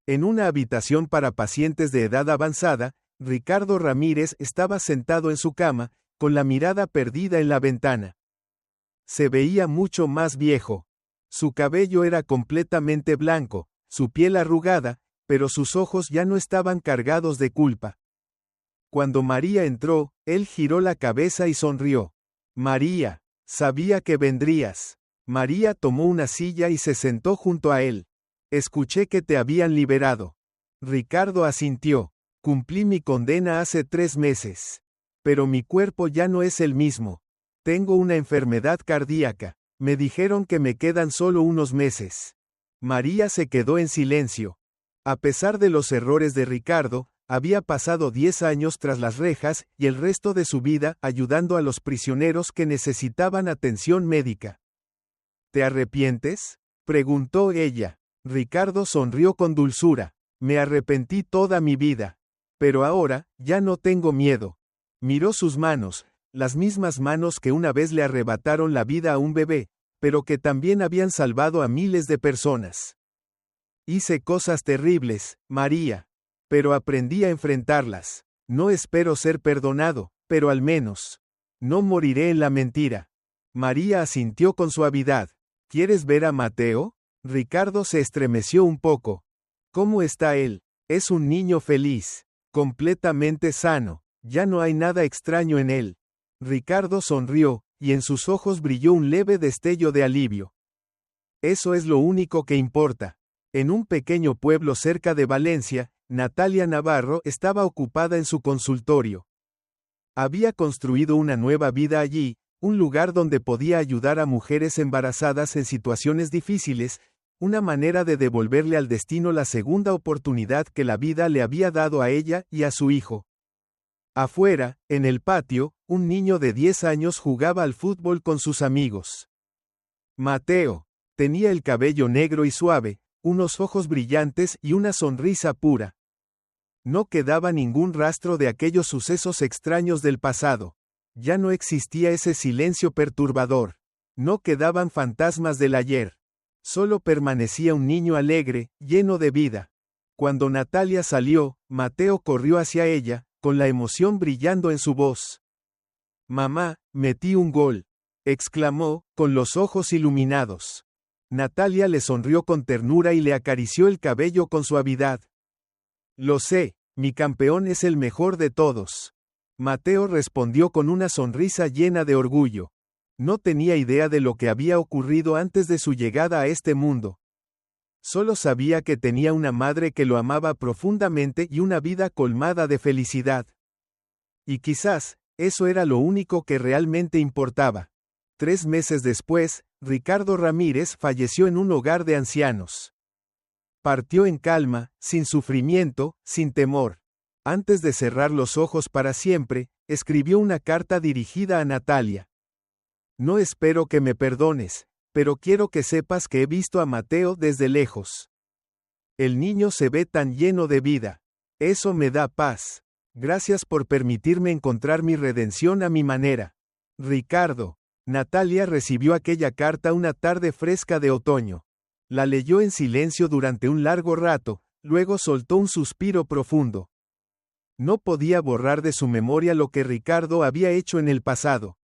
En una habitación para pacientes de edad avanzada, Ricardo Ramírez estaba sentado en su cama, con la mirada perdida en la ventana. Se veía mucho más viejo. Su cabello era completamente blanco, su piel arrugada, pero sus ojos ya no estaban cargados de culpa. Cuando María entró, él giró la cabeza y sonrió. María, sabía que vendrías. María tomó una silla y se sentó junto a él. Escuché que te habían liberado. Ricardo asintió. Cumplí mi condena hace 3 meses. Pero mi cuerpo ya no es el mismo. Tengo una enfermedad cardíaca. Me dijeron que me quedan solo unos meses. María se quedó en silencio. A pesar de los errores de Ricardo, había pasado 10 años tras las rejas y el resto de su vida ayudando a los prisioneros que necesitaban atención médica. ¿Te arrepientes?, preguntó ella. Ricardo sonrió con dulzura. Me arrepentí toda mi vida. Pero ahora, ya no tengo miedo. Miró sus manos, las mismas manos que una vez le arrebataron la vida a un bebé, pero que también habían salvado a miles de personas. Hice cosas terribles, María. Pero aprendí a enfrentarlas. No espero ser perdonado, pero al menos no moriré en la mentira. María asintió con suavidad. ¿Quieres ver a Mateo? Ricardo se estremeció un poco. ¿Cómo está él? Es un niño feliz, completamente sano. Ya no hay nada extraño en él. Ricardo sonrió, y en sus ojos brilló un leve destello de alivio. Eso es lo único que importa. En un pequeño pueblo cerca de Valencia, Natalia Navarro estaba ocupada en su consultorio. Había construido una nueva vida allí, un lugar donde podía ayudar a mujeres embarazadas en situaciones difíciles, una manera de devolverle al destino la segunda oportunidad que la vida le había dado a ella y a su hijo. Afuera, en el patio, un niño de 10 años jugaba al fútbol con sus amigos. Mateo tenía el cabello negro y suave, unos ojos brillantes y una sonrisa pura. No quedaba ningún rastro de aquellos sucesos extraños del pasado. Ya no existía ese silencio perturbador. No quedaban fantasmas del ayer. Solo permanecía un niño alegre, lleno de vida. Cuando Natalia salió, Mateo corrió hacia ella, con la emoción brillando en su voz. «Mamá, metí un gol», exclamó, con los ojos iluminados. Natalia le sonrió con ternura y le acarició el cabello con suavidad. «Lo sé, mi campeón es el mejor de todos». Mateo respondió con una sonrisa llena de orgullo. No tenía idea de lo que había ocurrido antes de su llegada a este mundo. Solo sabía que tenía una madre que lo amaba profundamente y una vida colmada de felicidad. Y quizás, eso era lo único que realmente importaba. 3 meses después, Ricardo Ramírez falleció en un hogar de ancianos. Partió en calma, sin sufrimiento, sin temor. Antes de cerrar los ojos para siempre, escribió una carta dirigida a Natalia. No espero que me perdones, pero quiero que sepas que he visto a Mateo desde lejos. El niño se ve tan lleno de vida. Eso me da paz. Gracias por permitirme encontrar mi redención a mi manera. Ricardo. Natalia recibió aquella carta una tarde fresca de otoño. La leyó en silencio durante un largo rato, luego soltó un suspiro profundo. No podía borrar de su memoria lo que Ricardo había hecho en el pasado.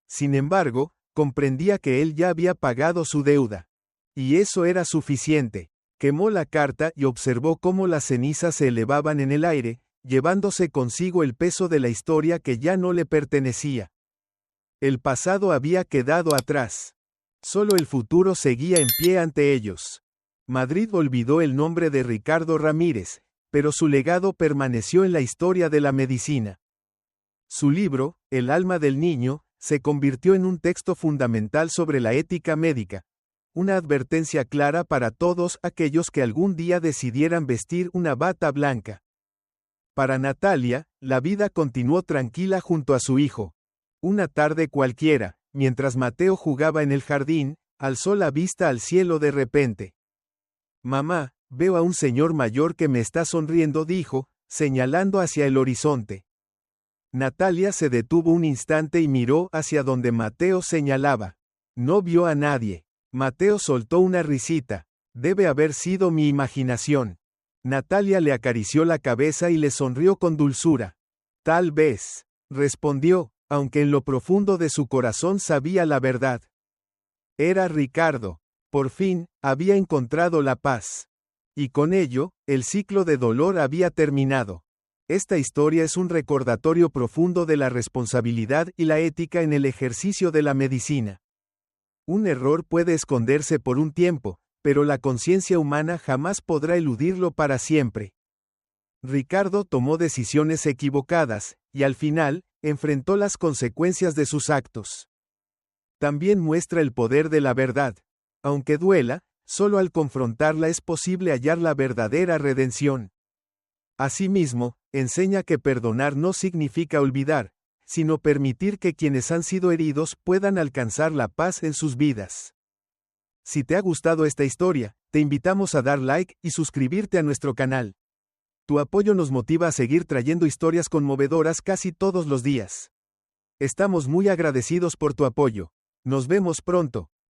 Sin embargo, comprendía que él ya había pagado su deuda. Y eso era suficiente. Quemó la carta y observó cómo las cenizas se elevaban en el aire, llevándose consigo el peso de la historia que ya no le pertenecía. El pasado había quedado atrás. Solo el futuro seguía en pie ante ellos. Madrid olvidó el nombre de Ricardo Ramírez, pero su legado permaneció en la historia de la medicina. Su libro, El alma del niño, se convirtió en un texto fundamental sobre la ética médica, una advertencia clara para todos aquellos que algún día decidieran vestir una bata blanca. Para Natalia, la vida continuó tranquila junto a su hijo. Una tarde cualquiera, mientras Mateo jugaba en el jardín, alzó la vista al cielo de repente. «Mamá, veo a un señor mayor que me está sonriendo», dijo, señalando hacia el horizonte. Natalia se detuvo un instante y miró hacia donde Mateo señalaba. No vio a nadie. Mateo soltó una risita. Debe haber sido mi imaginación. Natalia le acarició la cabeza y le sonrió con dulzura. Tal vez, respondió, aunque en lo profundo de su corazón sabía la verdad. Era Ricardo. Por fin, había encontrado la paz. Y con ello, el ciclo de dolor había terminado. Esta historia es un recordatorio profundo de la responsabilidad y la ética en el ejercicio de la medicina. Un error puede esconderse por un tiempo, pero la conciencia humana jamás podrá eludirlo para siempre. Ricardo tomó decisiones equivocadas, y al final, enfrentó las consecuencias de sus actos. También muestra el poder de la verdad. Aunque duela, solo al confrontarla es posible hallar la verdadera redención. Asimismo, enseña que perdonar no significa olvidar, sino permitir que quienes han sido heridos puedan alcanzar la paz en sus vidas. Si te ha gustado esta historia, te invitamos a dar like y suscribirte a nuestro canal. Tu apoyo nos motiva a seguir trayendo historias conmovedoras casi todos los días. Estamos muy agradecidos por tu apoyo. Nos vemos pronto.